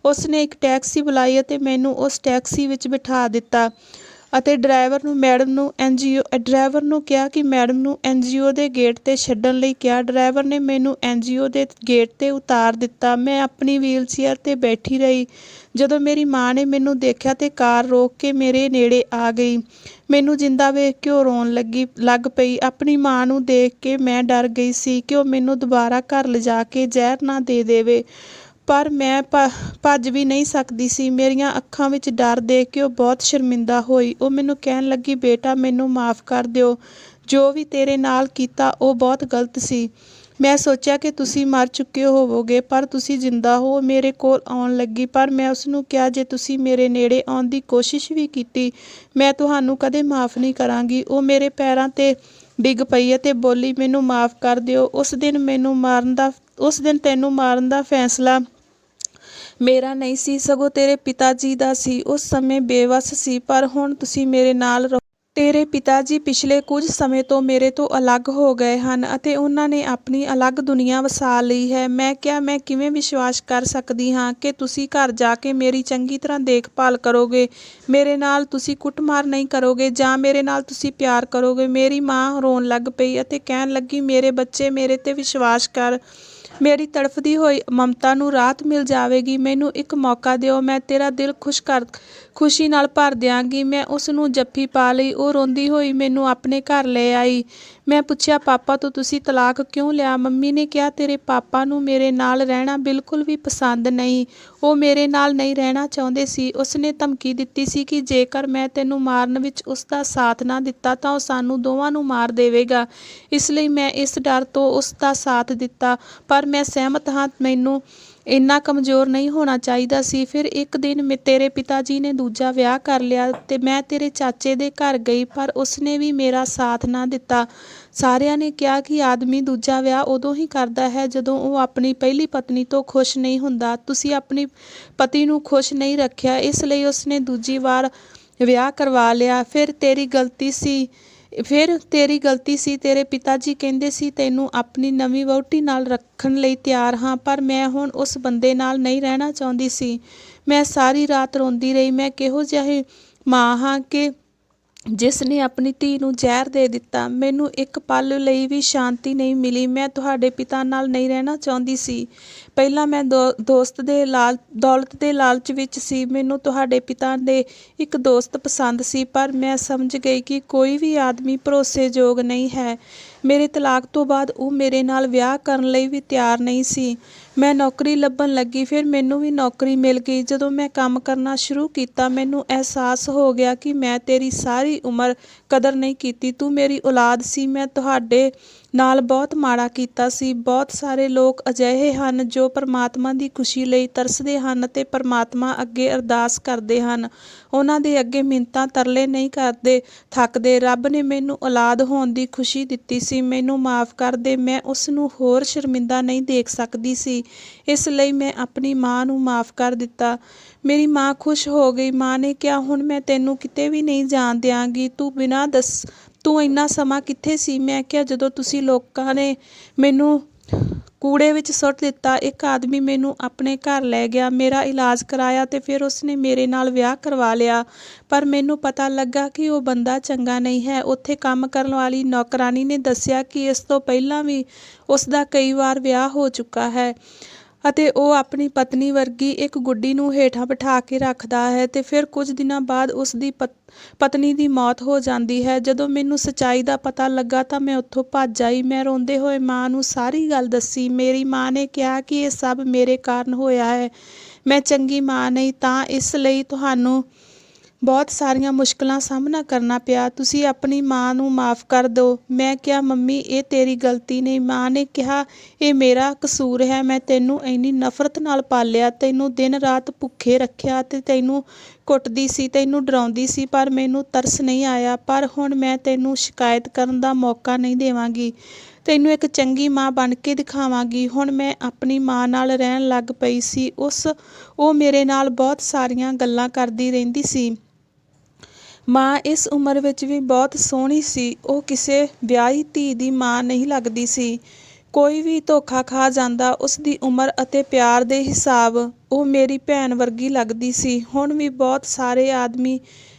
ਉਸਨੇ ਇੱਕ ਟੈਕਸੀ ਬੁਲਾਈ ਅਤੇ ਮੈਨੂੰ ਉਸ ਟੈਕਸੀ ਵਿੱਚ ਬਿਠਾ ਦਿੱਤਾ ਅਤੇ ਡਰਾਈਵਰ ਨੂੰ ਕਿਹਾ ਕਿ ਮੈਡਮ ਨੂੰ NGO ਦੇ ਗੇਟ 'ਤੇ ਛੱਡਣ ਲਈ ਕਿਹਾ। ਡਰਾਈਵਰ ਨੇ ਮੈਨੂੰ NGO ਦੇ ਗੇਟ 'ਤੇ ਉਤਾਰ ਦਿੱਤਾ। ਮੈਂ ਆਪਣੀ ਵੀਲਚੇਅਰ 'ਤੇ ਬੈਠੀ ਰਹੀ। ਜਦੋਂ ਮੇਰੀ ਮਾਂ ਨੇ ਮੈਨੂੰ ਦੇਖਿਆ ਤੇ ਕਾਰ ਰੋਕ ਕੇ ਮੇਰੇ ਨੇੜੇ ਆ ਗਈ। ਮੈਨੂੰ ਜਿੰਦਾ ਵੇਖ ਕੇ ਉਹ ਰੋਣ ਲੱਗ ਪਈ। ਆਪਣੀ ਮਾਂ ਨੂੰ ਦੇਖ ਕੇ ਮੈਂ ਡਰ ਗਈ ਸੀ ਕਿ ਉਹ ਮੈਨੂੰ ਦੁਬਾਰਾ ਘਰ ਲਿਜਾ ਕੇ ਜ਼ਹਿਰ ਨਾ ਦੇ ਦੇਵੇ, ਪਰ ਮੈਂ ਭੱਜ ਵੀ ਨਹੀਂ ਸਕਦੀ ਸੀ। ਮੇਰੀਆਂ ਅੱਖਾਂ ਵਿੱਚ ਡਰ ਦੇਖ ਕੇ ਉਹ ਬਹੁਤ ਸ਼ਰਮਿੰਦਾ ਹੋਈ। ਉਹ ਮੈਨੂੰ ਕਹਿਣ ਲੱਗੀ, ਬੇਟਾ, ਮੈਨੂੰ ਮਾਫ਼ ਕਰ ਦਿਓ। ਜੋ ਵੀ ਤੇਰੇ ਨਾਲ ਕੀਤਾ ਉਹ ਬਹੁਤ ਗਲਤ ਸੀ। ਮੈਂ ਸੋਚਿਆ ਕਿ ਤੁਸੀਂ ਮਰ ਚੁੱਕੇ ਹੋਵੋਗੇ, ਪਰ ਤੁਸੀਂ ਜਿੰਦਾ ਹੋ। ਮੇਰੇ ਕੋਲ ਆਉਣ ਲੱਗੀ, ਪਰ ਮੈਂ ਉਸਨੂੰ ਕਿਹਾ, ਜੇ ਤੁਸੀਂ ਮੇਰੇ ਨੇੜੇ ਆਉਣ ਦੀ ਕੋਸ਼ਿਸ਼ ਵੀ ਕੀਤੀ, ਮੈਂ ਤੁਹਾਨੂੰ ਕਦੇ ਮਾਫ਼ ਨਹੀਂ ਕਰਾਂਗੀ। ਉਹ ਮੇਰੇ ਪੈਰਾਂ 'ਤੇ ਡਿੱਗ ਪਈ ਅਤੇ ਬੋਲੀ, ਮੈਨੂੰ ਮਾਫ਼ ਕਰ ਦਿਓ। ਉਸ ਦਿਨ ਤੈਨੂੰ ਮਾਰਨ ਦਾ ਫੈਸਲਾ ਮੇਰਾ ਨਹੀਂ ਸੀ, ਸਗੋਂ ਤੇਰੇ ਪਿਤਾ ਜੀ ਦਾ ਸੀ। ਉਸ ਸਮੇਂ ਬੇਵੱਸ ਸੀ, ਪਰ ਹੁਣ ਤੁਸੀਂ ਮੇਰੇ ਨਾਲ ਰਹੋ। ਤੇਰੇ ਪਿਤਾ ਜੀ ਪਿਛਲੇ ਕੁਝ ਸਮੇਂ ਤੋਂ ਮੇਰੇ ਤੋਂ ਅਲੱਗ ਹੋ ਗਏ ਹਨ ਅਤੇ ਉਹਨਾਂ ਨੇ ਆਪਣੀ ਅਲੱਗ ਦੁਨੀਆ ਵਸਾ ਲਈ ਹੈ। ਮੈਂ ਕਿਹਾ, ਮੈਂ ਕਿਵੇਂ ਵਿਸ਼ਵਾਸ ਕਰ ਸਕਦੀ ਹਾਂ ਕਿ ਤੁਸੀਂ ਘਰ ਜਾ ਕੇ ਮੇਰੀ ਚੰਗੀ ਤਰ੍ਹਾਂ ਦੇਖਭਾਲ ਕਰੋਗੇ, ਮੇਰੇ ਨਾਲ ਤੁਸੀਂ ਕੁੱਟਮਾਰ ਨਹੀਂ ਕਰੋਗੇ ਜਾਂ ਮੇਰੇ ਨਾਲ ਤੁਸੀਂ ਪਿਆਰ ਕਰੋਗੇ। ਮੇਰੀ ਮਾਂ ਰੋਣ ਲੱਗ ਪਈ ਅਤੇ ਕਹਿਣ ਲੱਗੀ, ਮੇਰੇ ਬੱਚੇ, ਮੇਰੇ 'ਤੇ ਵਿਸ਼ਵਾਸ ਕਰ। ਮੇਰੀ ਤੜਫਦੀ ਹੋਈ ਮਮਤਾ ਨੂੰ ਰਾਹਤ ਮਿਲ ਜਾਵੇਗੀ। ਮੈਨੂੰ ਇੱਕ ਮੌਕਾ ਦਿਓ, ਮੈਂ ਤੇਰਾ ਦਿਲ ਖੁਸ਼ੀ ਨਾਲ ਭਰ ਦਿਆਂਗੀ। ਮੈਂ ਉਸ ਨੂੰ ਜੱਫੀ ਪਾ ਲਈ। ਉਹ ਰੋਂਦੀ ਹੋਈ ਮੈਨੂੰ ਆਪਣੇ ਘਰ ਲੈ ਆਈ। ਮੈਂ ਪੁੱਛਿਆ, ਪਾਪਾ ਤੋਂ ਤੁਸੀਂ ਤਲਾਕ ਕਿਉਂ ਲਿਆ? ਮੰਮੀ ਨੇ ਕਿਹਾ, ਤੇਰੇ ਪਾਪਾ ਨੂੰ ਮੇਰੇ ਨਾਲ ਰਹਿਣਾ ਬਿਲਕੁਲ ਵੀ ਪਸੰਦ ਨਹੀਂ। ਉਹ ਮੇਰੇ ਨਾਲ ਨਹੀਂ ਰਹਿਣਾ ਚਾਹੁੰਦੇ ਸੀ। ਉਸਨੇ ਧਮਕੀ ਦਿੱਤੀ ਸੀ ਕਿ ਜੇਕਰ ਮੈਂ ਤੈਨੂੰ ਮਾਰਨ ਵਿੱਚ ਉਸ ਦਾ ਸਾਥ ਨਾ ਦਿੱਤਾ ਤਾਂ ਉਹ ਸਾਨੂੰ ਦੋਵਾਂ ਨੂੰ ਮਾਰ ਦੇਵੇਗਾ। ਇਸ ਲਈ ਮੈਂ ਇਸ ਡਰ ਤੋਂ ਉਸ ਦਾ ਸਾਥ ਦਿੱਤਾ, ਪਰ ਮੈਂ ਸਹਿਮਤ ਹਾਂ। ਮੈਨੂੰ ਇੰਨਾ ਕਮਜ਼ੋਰ ਨਹੀਂ ਹੋਣਾ ਚਾਹੀਦਾ ਸੀ। ਫਿਰ ਇੱਕ ਦਿਨ ਤੇਰੇ ਪਿਤਾ ਜੀ ਨੇ ਦੂਜਾ ਵਿਆਹ ਕਰ ਲਿਆ ਤੇ ਮੈਂ ਤੇਰੇ ਚਾਚੇ ਦੇ ਘਰ ਗਈ, ਪਰ ਉਸਨੇ ਵੀ ਮੇਰਾ ਸਾਥ ਨਾ ਦਿੱਤਾ। ਸਾਰਿਆਂ ਨੇ ਕਿਹਾ ਕਿ ਆਦਮੀ ਦੂਜਾ ਵਿਆਹ ਉਦੋਂ ਹੀ ਕਰਦਾ ਹੈ ਜਦੋਂ ਉਹ ਆਪਣੀ ਪਹਿਲੀ ਪਤਨੀ ਤੋਂ ਖੁਸ਼ ਨਹੀਂ ਹੁੰਦਾ। ਤੁਸੀਂ ਆਪਣੀ ਪਤੀ ਨੂੰ ਖੁਸ਼ ਨਹੀਂ ਰੱਖਿਆ, ਇਸ ਲਈ ਉਸਨੇ ਦੂਜੀ ਵਾਰ ਵਿਆਹ ਕਰਵਾ ਲਿਆ। ਫਿਰ ਤੇਰੀ ਗਲਤੀ ਸੀ। ਤੇਰੇ ਪਿਤਾ ਜੀ ਕਹਿੰਦੇ ਸੀ ਤੈਨੂੰ ਆਪਣੀ ਨਵੀਂ ਵਹੁਟੀ ਨਾਲ ਰੱਖਣ ਲਈ ਤਿਆਰ ਹਾਂ, ਪਰ ਮੈਂ ਹੁਣ ਉਸ ਬੰਦੇ ਨਾਲ ਨਹੀਂ ਰਹਿਣਾ ਚਾਹੁੰਦੀ ਸੀ। ਮੈਂ ਸਾਰੀ ਰਾਤ ਰੋਂਦੀ ਰਹੀ। ਮੈਂ ਕਿਹੋ ਜਿਹੀ ਮਾਂ ਹਾਂ ਕਿ ਜਿਸ ਨੇ ਆਪਣੀ ਧੀ ਨੂੰ ਜ਼ਹਿਰ ਦੇ ਦਿੱਤਾ। ਮੈਨੂੰ ਇੱਕ ਪਲ ਲਈ ਵੀ ਸ਼ਾਂਤੀ ਨਹੀਂ ਮਿਲੀ। ਮੈਂ ਤੁਹਾਡੇ ਪਿਤਾ ਨਾਲ ਨਹੀਂ ਰਹਿਣਾ ਚਾਹੁੰਦੀ ਸੀ। ਪਹਿਲਾਂ ਮੈਂ ਦੌਲਤ ਦੇ ਲਾਲਚ ਵਿੱਚ ਸੀ। ਮੈਨੂੰ ਤੁਹਾਡੇ ਪਿਤਾ ਦੇ ਇੱਕ ਦੋਸਤ ਪਸੰਦ ਸੀ, ਪਰ ਮੈਂ ਸਮਝ ਗਈ ਕਿ ਕੋਈ ਵੀ ਆਦਮੀ ਭਰੋਸੇਯੋਗ ਨਹੀਂ ਹੈ। ਮੇਰੇ ਤਲਾਕ ਤੋਂ ਬਾਅਦ ਉਹ ਮੇਰੇ ਨਾਲ ਵਿਆਹ ਕਰਨ ਲਈ ਵੀ ਤਿਆਰ ਨਹੀਂ ਸੀ। ਮੈਂ ਨੌਕਰੀ ਲੱਭਣ ਲੱਗੀ, ਫਿਰ ਮੈਨੂੰ ਵੀ ਨੌਕਰੀ ਮਿਲ ਗਈ। ਜਦੋਂ ਮੈਂ ਕੰਮ ਕਰਨਾ ਸ਼ੁਰੂ ਕੀਤਾ, ਮੈਨੂੰ ਅਹਿਸਾਸ ਹੋ ਗਿਆ ਕਿ ਮੈਂ ਤੇਰੀ ਸਾਰੀ ਉਮਰ ਕਦਰ ਨਹੀਂ ਕੀਤੀ। ਤੂੰ ਮੇਰੀ ਔਲਾਦ ਸੀ। ਮੈਂ ਤੁਹਾਡੇ ਨਾਲ ਬਹੁਤ ਮਾੜਾ ਕੀਤਾ ਸੀ। ਬਹੁਤ ਸਾਰੇ ਲੋਕ ਅਜਿਹੇ ਹਨ ਜੋ ਪਰਮਾਤਮਾ ਦੀ ਖੁਸ਼ੀ ਲਈ ਤਰਸਦੇ ਹਨ ਅਤੇ ਪਰਮਾਤਮਾ ਅੱਗੇ ਅਰਦਾਸ ਕਰਦੇ ਹਨ। ਉਹਨਾਂ ਦੇ ਅੱਗੇ ਮਿੰਨਤਾਂ ਤਰਲੇ ਨਹੀਂ ਕਰਦੇ ਥੱਕਦੇ। ਰੱਬ ਨੇ ਮੈਨੂੰ ਔਲਾਦ ਹੋਣ ਦੀ ਖੁਸ਼ੀ ਦਿੱਤੀ ਸੀ। ਮੈਨੂੰ ਮਾਫ਼ ਕਰ ਦੇ। ਮੈਂ ਉਸ ਨੂੰ ਹੋਰ ਸ਼ਰਮਿੰਦਾ ਨਹੀਂ ਦੇਖ ਸਕਦੀ ਸੀ, ਇਸ ਲਈ ਮੈਂ ਆਪਣੀ ਮਾਂ ਨੂੰ ਮਾਫ਼ ਕਰ ਦਿੱਤਾ। ਮੇਰੀ ਮਾਂ ਖੁਸ਼ ਹੋ ਗਈ। ਮਾਂ ਨੇ ਕਿਹਾ, ਹੁਣ ਮੈਂ ਤੈਨੂੰ ਕਿਤੇ ਵੀ ਨਹੀਂ ਜਾਣ ਦਿਆਂਗੀ। ਤੂੰ ਇੰਨਾ ਸਮਾਂ ਕਿੱਥੇ ਸੀ? ਮੈਂ ਕਿਹਾ, ਜਦੋਂ ਤੁਸੀਂ ਲੋਕਾਂ ਨੇ ਮੈਨੂੰ ਕੂੜੇ ਵਿੱਚ ਸੁੱਟ ਦਿੱਤਾ। ਇੱਕ ਆਦਮੀ ਮੈਨੂੰ ਆਪਣੇ ਘਰ ਲੈ ਗਿਆ, ਮੇਰਾ ਇਲਾਜ ਕਰਾਇਆ ਅਤੇ ਫਿਰ ਉਸਨੇ ਮੇਰੇ ਨਾਲ ਵਿਆਹ ਕਰਵਾ ਲਿਆ। ਪਰ ਮੈਨੂੰ ਪਤਾ ਲੱਗਾ ਕਿ ਉਹ ਬੰਦਾ ਚੰਗਾ ਨਹੀਂ ਹੈ। ਉੱਥੇ ਕੰਮ ਕਰਨ ਵਾਲੀ ਨੌਕਰਾਨੀ ਨੇ ਦੱਸਿਆ ਕਿ ਇਸ ਤੋਂ ਪਹਿਲਾਂ ਵੀ ਉਸ ਦਾ ਕਈ ਵਾਰ ਵਿਆਹ ਹੋ ਚੁੱਕਾ ਹੈ ਅਤੇ ਉਹ ਆਪਣੀ ਪਤਨੀ ਵਰਗੀ ਇੱਕ ਗੁੱਡੀ ਨੂੰ ਹੇਠਾਂ ਬਿਠਾ ਕੇ ਰੱਖਦਾ ਹੈ ਅਤੇ ਫਿਰ ਕੁਝ ਦਿਨਾਂ ਬਾਅਦ ਉਸ ਦੀ ਪਤਨੀ ਦੀ ਮੌਤ ਹੋ ਜਾਂਦੀ ਹੈ। ਜਦੋਂ ਮੈਨੂੰ ਸੱਚਾਈ ਦਾ ਪਤਾ ਲੱਗਾ ਤਾਂ ਮੈਂ ਉੱਥੋਂ ਭੱਜ ਆਈ। ਮੈਂ ਰੋਂਦੇ ਹੋਏ ਮਾਂ ਨੂੰ ਸਾਰੀ ਗੱਲ ਦੱਸੀ। ਮੇਰੀ ਮਾਂ ਨੇ ਕਿਹਾ ਕਿ ਇਹ ਸਭ ਮੇਰੇ ਕਾਰਨ ਹੋਇਆ ਹੈ। ਮੈਂ ਚੰਗੀ ਮਾਂ ਨਹੀਂ, ਤਾਂ ਇਸ ਲਈ ਤੁਹਾਨੂੰ ਬਹੁਤ ਸਾਰੀਆਂ ਮੁਸ਼ਕਲਾਂ ਸਾਹਮਣਾ ਕਰਨਾ ਪਿਆ। ਤੁਸੀਂ ਆਪਣੀ ਮਾਂ ਨੂੰ ਮਾਫ਼ ਕਰ ਦਿਓ। ਮੈਂ ਕਿਹਾ, ਮੰਮੀ ਇਹ ਤੇਰੀ ਗਲਤੀ ਨਹੀਂ। ਮਾਂ ਨੇ ਕਿਹਾ, ਇਹ ਮੇਰਾ ਕਸੂਰ ਹੈ। ਮੈਂ ਤੈਨੂੰ ਇੰਨੀ ਨਫ਼ਰਤ ਨਾਲ ਪਾਲਿਆ, ਤੈਨੂੰ ਦਿਨ ਰਾਤ ਭੁੱਖੇ ਰੱਖਿਆ ਅਤੇ ਤੈਨੂੰ ਕੁੱਟਦੀ ਸੀ, ਤੈਨੂੰ ਡਰਾਉਂਦੀ ਸੀ, ਪਰ ਮੈਨੂੰ ਤਰਸ ਨਹੀਂ ਆਇਆ। ਪਰ ਹੁਣ ਮੈਂ ਤੈਨੂੰ ਸ਼ਿਕਾਇਤ ਕਰਨ ਦਾ ਮੌਕਾ ਨਹੀਂ ਦੇਵਾਂਗੀ। ਤੈਨੂੰ ਇੱਕ ਚੰਗੀ ਮਾਂ ਬਣ ਕੇ ਦਿਖਾਵਾਂਗੀ। ਹੁਣ ਮੈਂ ਆਪਣੀ ਮਾਂ ਨਾਲ ਰਹਿਣ ਲੱਗ ਪਈ ਸੀ। ਉਹ ਮੇਰੇ ਨਾਲ ਬਹੁਤ ਸਾਰੀਆਂ ਗੱਲਾਂ ਕਰਦੀ ਰਹਿੰਦੀ ਸੀ। ਮਾਂ ਇਸ ਉਮਰ ਵਿੱਚ ਵੀ ਬਹੁਤ ਸੋਹਣੀ ਸੀ। ਉਹ ਕਿਸੇ ਵਿਆਹੀ ਧੀ ਦੀ ਮਾਂ ਨਹੀਂ ਲੱਗਦੀ ਸੀ। ਕੋਈ ਵੀ ਧੋਖਾ ਖਾ ਜਾਂਦਾ। ਉਸ ਦੀ ਉਮਰ ਅਤੇ ਪਿਆਰ ਦੇ ਹਿਸਾਬ ਉਹ ਮੇਰੀ ਭੈਣ ਵਰਗੀ ਲੱਗਦੀ ਸੀ। ਹੁਣ ਵੀ ਬਹੁਤ ਸਾਰੇ ਆਦਮੀ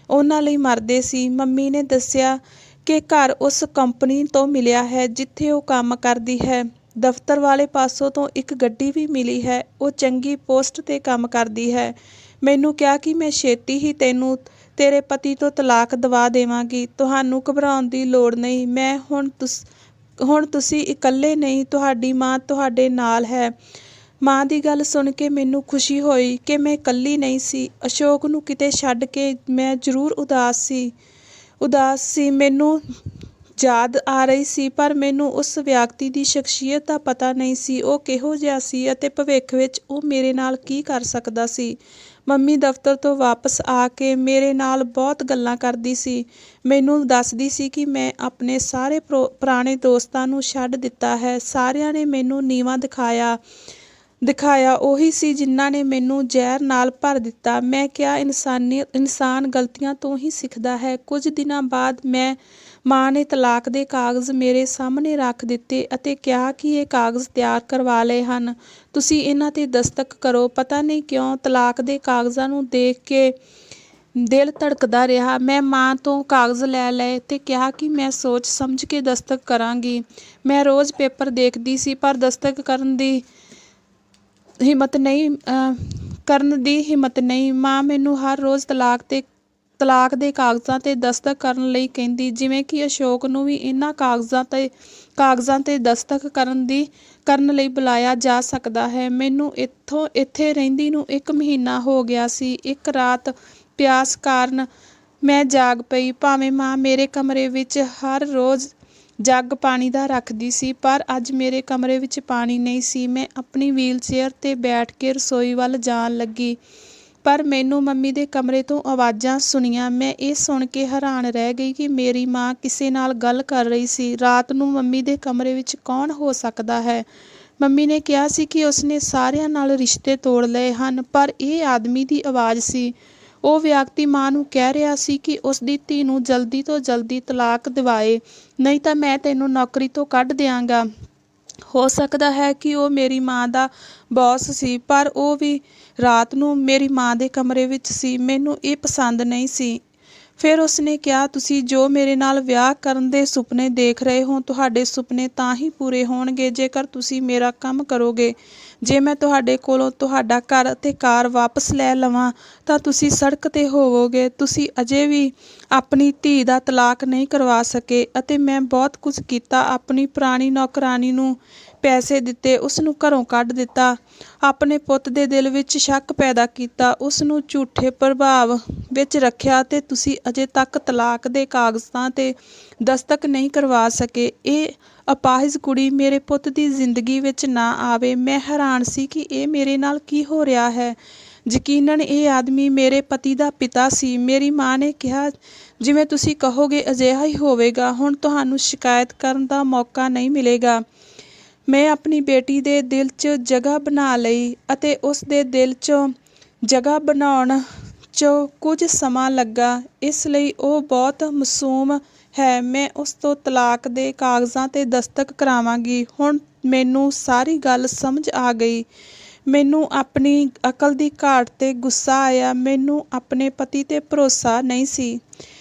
ਉਹਨਾਂ ਲਈ ਮਰਦੇ ਸੀ। ਮੰਮੀ ਨੇ ਦੱਸਿਆ ਕਿ ਘਰ ਉਸ ਕੰਪਨੀ ਤੋਂ ਮਿਲਿਆ ਹੈ ਜਿੱਥੇ ਉਹ ਕੰਮ ਕਰਦੀ ਹੈ। ਦਫ਼ਤਰ ਵਾਲੇ ਪਾਸੋਂ ਤੋਂ ਇੱਕ ਗੱਡੀ ਵੀ ਮਿਲੀ ਹੈ। ਉਹ ਚੰਗੀ ਪੋਸਟ 'ਤੇ ਕੰਮ ਕਰਦੀ ਹੈ। ਮੈਨੂੰ ਕਿਹਾ ਕਿ ਮੈਂ ਛੇਤੀ ਹੀ ਤੇਰੇ ਪਤੀ ਤੋਂ ਤਲਾਕ ਦਵਾ ਦੇਵਾਂਗੀ। ਤੁਹਾਨੂੰ ਘਬਰਾਉਣ ਦੀ ਲੋੜ ਨਹੀਂ। ਹੁਣ ਤੁਸੀਂ ਇਕੱਲੇ ਨਹੀਂ, ਤੁਹਾਡੀ ਮਾਂ ਤੁਹਾਡੇ ਨਾਲ ਹੈ। ਮਾਂ ਦੀ ਗੱਲ ਸੁਣ ਕੇ ਮੈਨੂੰ ਖੁਸ਼ੀ ਹੋਈ ਕਿ ਮੈਂ ਇਕੱਲੀ ਨਹੀਂ ਸੀ। ਅਸ਼ੋਕ ਨੂੰ ਕਿਤੇ ਛੱਡ ਕੇ ਮੈਂ ਜ਼ਰੂਰ ਉਦਾਸ ਸੀ। ਮੈਨੂੰ ਯਾਦ ਆ ਰਹੀ ਸੀ, ਪਰ ਮੈਨੂੰ ਉਸ ਵਿਅਕਤੀ ਦੀ ਸ਼ਖਸੀਅਤ ਦਾ ਪਤਾ ਨਹੀਂ ਸੀ। ਉਹ ਕਿਹੋ ਜਿਹਾ ਸੀ ਅਤੇ ਭਵਿੱਖ ਵਿੱਚ ਉਹ ਮੇਰੇ ਨਾਲ ਕੀ ਕਰ ਸਕਦਾ ਸੀ। ਮੰਮੀ ਦਫ਼ਤਰ ਤੋਂ ਵਾਪਸ ਆ ਕੇ ਮੇਰੇ ਨਾਲ ਬਹੁਤ ਗੱਲਾਂ ਕਰਦੀ ਸੀ। ਮੈਨੂੰ ਦੱਸਦੀ ਸੀ ਕਿ ਮੈਂ ਆਪਣੇ ਸਾਰੇ ਪੁਰਾਣੇ ਦੋਸਤਾਂ ਨੂੰ ਛੱਡ ਦਿੱਤਾ ਹੈ। ਸਾਰਿਆਂ ਨੇ ਮੈਨੂੰ ਨੀਵਾਂ ਦਿਖਾਇਆ ਉਹੀ ਸੀ ਜਿਨ੍ਹਾਂ ਨੇ ਮੈਨੂੰ ਜ਼ਹਿਰ ਨਾਲ ਭਰ ਦਿੱਤਾ। ਮੈਂ ਕਿਹਾ, ਇਨਸਾਨ ਗਲਤੀਆਂ ਤੋਂ ਹੀ ਸਿੱਖਦਾ ਹੈ। ਕੁਝ ਦਿਨਾਂ ਬਾਅਦ ਮਾਂ ਨੇ ਤਲਾਕ ਦੇ ਕਾਗਜ਼ ਮੇਰੇ ਸਾਹਮਣੇ ਰੱਖ ਦਿੱਤੇ ਅਤੇ ਕਿਹਾ ਕਿ ਇਹ ਕਾਗਜ਼ ਤਿਆਰ ਕਰਵਾ ਲਏ ਹਨ, ਤੁਸੀਂ ਇਹਨਾਂ 'ਤੇ ਦਸਤਖਤ ਕਰੋ। ਪਤਾ ਨਹੀਂ ਕਿਉਂ ਤਲਾਕ ਦੇ ਕਾਗਜ਼ਾਂ ਨੂੰ ਦੇਖ ਕੇ ਦਿਲ ਧੜਕਦਾ ਰਿਹਾ। ਮੈਂ ਮਾਂ ਤੋਂ ਕਾਗਜ਼ ਲੈ ਲਏ ਅਤੇ ਕਿਹਾ ਕਿ ਮੈਂ ਸੋਚ ਸਮਝ ਕੇ ਦਸਤਖਤ ਕਰਾਂਗੀ। ਮੈਂ ਰੋਜ਼ ਪੇਪਰ ਦੇਖਦੀ ਸੀ, ਪਰ ਦਸਤਖਤ ਕਰਨ ਦੀ ਹਿੰਮਤ ਨਹੀਂ। ਮਾਂ ਮੈਨੂੰ ਹਰ ਰੋਜ਼ ਤਲਾਕ ਦੇ ਕਾਗਜ਼ਾਂ 'ਤੇ ਦਸਤਖਤ ਕਰਨ ਲਈ ਕਹਿੰਦੀ, ਜਿਵੇਂ ਕਿ ਅਸ਼ੋਕ ਨੂੰ ਵੀ ਇਹਨਾਂ ਕਾਗਜ਼ਾਂ 'ਤੇ ਦਸਤਖਤ ਕਰਨ ਲਈ ਬੁਲਾਇਆ ਜਾ ਸਕਦਾ ਹੈ। ਮੈਨੂੰ ਇੱਥੇ ਰਹਿੰਦੀ ਨੂੰ 1 ਮਹੀਨਾ ਹੋ ਗਿਆ ਸੀ। ਇੱਕ ਰਾਤ ਪਿਆਸ ਕਾਰਨ ਮੈਂ ਜਾਗ ਪਈ। ਭਾਵੇਂ ਮਾਂ ਮੇਰੇ ਕਮਰੇ ਵਿੱਚ ਹਰ ਰੋਜ਼ ਜੱਗ ਪਾਣੀ ਦਾ ਰੱਖਦੀ ਸੀ, ਪਰ ਅੱਜ ਮੇਰੇ ਕਮਰੇ ਵਿੱਚ ਪਾਣੀ ਨਹੀਂ ਸੀ। ਮੈਂ ਆਪਣੀ ਵੀਲਚੇਅਰ 'ਤੇ ਬੈਠ ਕੇ ਰਸੋਈ ਵੱਲ ਜਾਣ ਲੱਗੀ, ਪਰ ਮੈਨੂੰ ਮੰਮੀ ਦੇ ਕਮਰੇ ਤੋਂ ਆਵਾਜ਼ਾਂ ਸੁਣੀਆਂ। ਮੈਂ ਇਹ ਸੁਣ ਕੇ ਹੈਰਾਨ ਰਹਿ ਗਈ ਕਿ ਮੇਰੀ ਮਾਂ ਕਿਸੇ ਨਾਲ ਗੱਲ ਕਰ ਰਹੀ ਸੀ। ਰਾਤ ਨੂੰ ਮੰਮੀ ਦੇ ਕਮਰੇ ਵਿੱਚ ਕੌਣ ਹੋ ਸਕਦਾ ਹੈ? ਮੰਮੀ ਨੇ ਕਿਹਾ ਸੀ ਕਿ ਉਸਨੇ ਸਾਰਿਆਂ ਨਾਲ ਰਿਸ਼ਤੇ ਤੋੜ ਲਏ ਹਨ, ਪਰ ਇਹ ਆਦਮੀ ਦੀ ਆਵਾਜ਼ ਸੀ। ਉਹ ਵਿਅਕਤੀ ਮਾਂ ਨੂੰ ਕਹਿ ਰਿਹਾ ਸੀ ਕਿ ਉਸ ਦੀ ਧੀ ਨੂੰ ਜਲਦੀ ਤੋਂ ਜਲਦੀ ਤਲਾਕ ਦਿਵਾਏ, ਨਹੀਂ ਤਾਂ ਮੈਂ ਤੈਨੂੰ ਨੌਕਰੀ ਤੋਂ ਕੱਢ ਦਿਆਂਗਾ। ਹੋ ਸਕਦਾ ਹੈ ਕਿ ਉਹ ਮੇਰੀ ਮਾਂ ਦਾ ਬੌਸ ਸੀ, ਪਰ ਉਹ ਵੀ ਰਾਤ ਨੂੰ ਮੇਰੀ ਮਾਂ ਦੇ ਕਮਰੇ ਵਿੱਚ ਸੀ। ਮੈਨੂੰ ਇਹ ਪਸੰਦ ਨਹੀਂ ਸੀ। ਫਿਰ ਉਸਨੇ ਕਿਹਾ, ਤੁਸੀਂ ਜੋ ਮੇਰੇ ਨਾਲ ਵਿਆਹ ਕਰਨ ਦੇ ਸੁਪਨੇ ਦੇਖ ਰਹੇ ਹੋ, ਤੁਹਾਡੇ ਸੁਪਨੇ ਤਾਂ ਹੀ ਪੂਰੇ ਹੋਣਗੇ ਜੇਕਰ ਤੁਸੀਂ ਮੇਰਾ ਕੰਮ ਕਰੋਗੇ। ਜੇ ਮੈਂ ਤੁਹਾਡੇ ਕੋਲੋਂ ਤੁਹਾਡਾ ਘਰ ਅਤੇ ਕਾਰ ਵਾਪਸ ਲੈ ਲਵਾਂ ਤਾਂ ਤੁਸੀਂ ਸੜਕ 'ਤੇ ਹੋਵੋਗੇ। ਤੁਸੀਂ ਅਜੇ ਵੀ ਆਪਣੀ ਧੀ ਦਾ ਤਲਾਕ ਨਹੀਂ ਕਰਵਾ ਸਕੇ ਅਤੇ ਮੈਂ ਬਹੁਤ ਕੁਝ ਕੀਤਾ। ਆਪਣੀ ਪੁਰਾਣੀ ਨੌਕਰਾਨੀ ਨੂੰ ਪੈਸੇ ਦਿੱਤੇ, ਉਸ ਨੂੰ ਘਰੋਂ ਕੱਢ ਦਿੱਤਾ, ਆਪਣੇ ਪੁੱਤ ਦੇ ਦਿਲ ਵਿੱਚ ਸ਼ੱਕ ਪੈਦਾ ਕੀਤਾ, ਉਸ ਨੂੰ ਝੂਠੇ ਪ੍ਰਭਾਵ ਵਿੱਚ ਰੱਖਿਆ ਅਤੇ ਤੁਸੀਂ ਅਜੇ ਤੱਕ ਤਲਾਕ ਦੇ ਕਾਗਜ਼ਾਂ 'ਤੇ ਦਸਤਖਤ ਨਹੀਂ ਕਰਵਾ ਸਕੇ। ਇਹ ਅਪਾਹਿਜ ਕੁੜੀ ਮੇਰੇ ਪੁੱਤ ਦੀ ਜ਼ਿੰਦਗੀ ਵਿੱਚ ਨਾ ਆਵੇ। ਮੈਂ ਹੈਰਾਨ ਸੀ ਕਿ ਇਹ ਮੇਰੇ ਨਾਲ ਕੀ ਹੋ ਰਿਹਾ ਹੈ। ਯਕੀਨਨ ਇਹ ਆਦਮੀ ਮੇਰੇ ਪਤੀ ਦਾ ਪਿਤਾ ਸੀ। ਮੇਰੀ ਮਾਂ ਨੇ ਕਿਹਾ, ਜਿਵੇਂ ਤੁਸੀਂ ਕਹੋਗੇ ਅਜਿਹਾ ਹੀ ਹੋਵੇਗਾ। ਹੁਣ ਤੁਹਾਨੂੰ ਸ਼ਿਕਾਇਤ ਕਰਨ ਦਾ ਮੌਕਾ ਨਹੀਂ ਮਿਲੇਗਾ। ਮੈਂ ਆਪਣੀ ਬੇਟੀ ਦੇ ਦਿਲ 'ਚ ਜਗ੍ਹਾ ਬਣਾ ਲਈ ਅਤੇ ਉਸ ਦੇ ਦਿਲ 'ਚੋਂ ਜਗ੍ਹਾ ਬਣਾਉਣ 'ਚ ਕੁਝ ਸਮਾਂ ਲੱਗਾ। ਇਸ ਲਈ ਉਹ ਬਹੁਤ ਮਾਸੂਮ ਹੈ। ਮੈਂ ਉਸ ਤੋਂ ਤਲਾਕ ਦੇ ਕਾਗਜ਼ਾਂ 'ਤੇ ਦਸਤਖਤ ਕਰਾਵਾਂਗੀ। ਹੁਣ ਮੈਨੂੰ ਸਾਰੀ ਗੱਲ ਸਮਝ ਆ ਗਈ। ਮੈਨੂੰ ਆਪਣੀ ਅਕਲ ਦੀ ਘਾਟ 'ਤੇ ਗੁੱਸਾ ਆਇਆ। ਮੈਨੂੰ ਆਪਣੇ ਪਤੀ 'ਤੇ ਭਰੋਸਾ ਨਹੀਂ ਸੀ,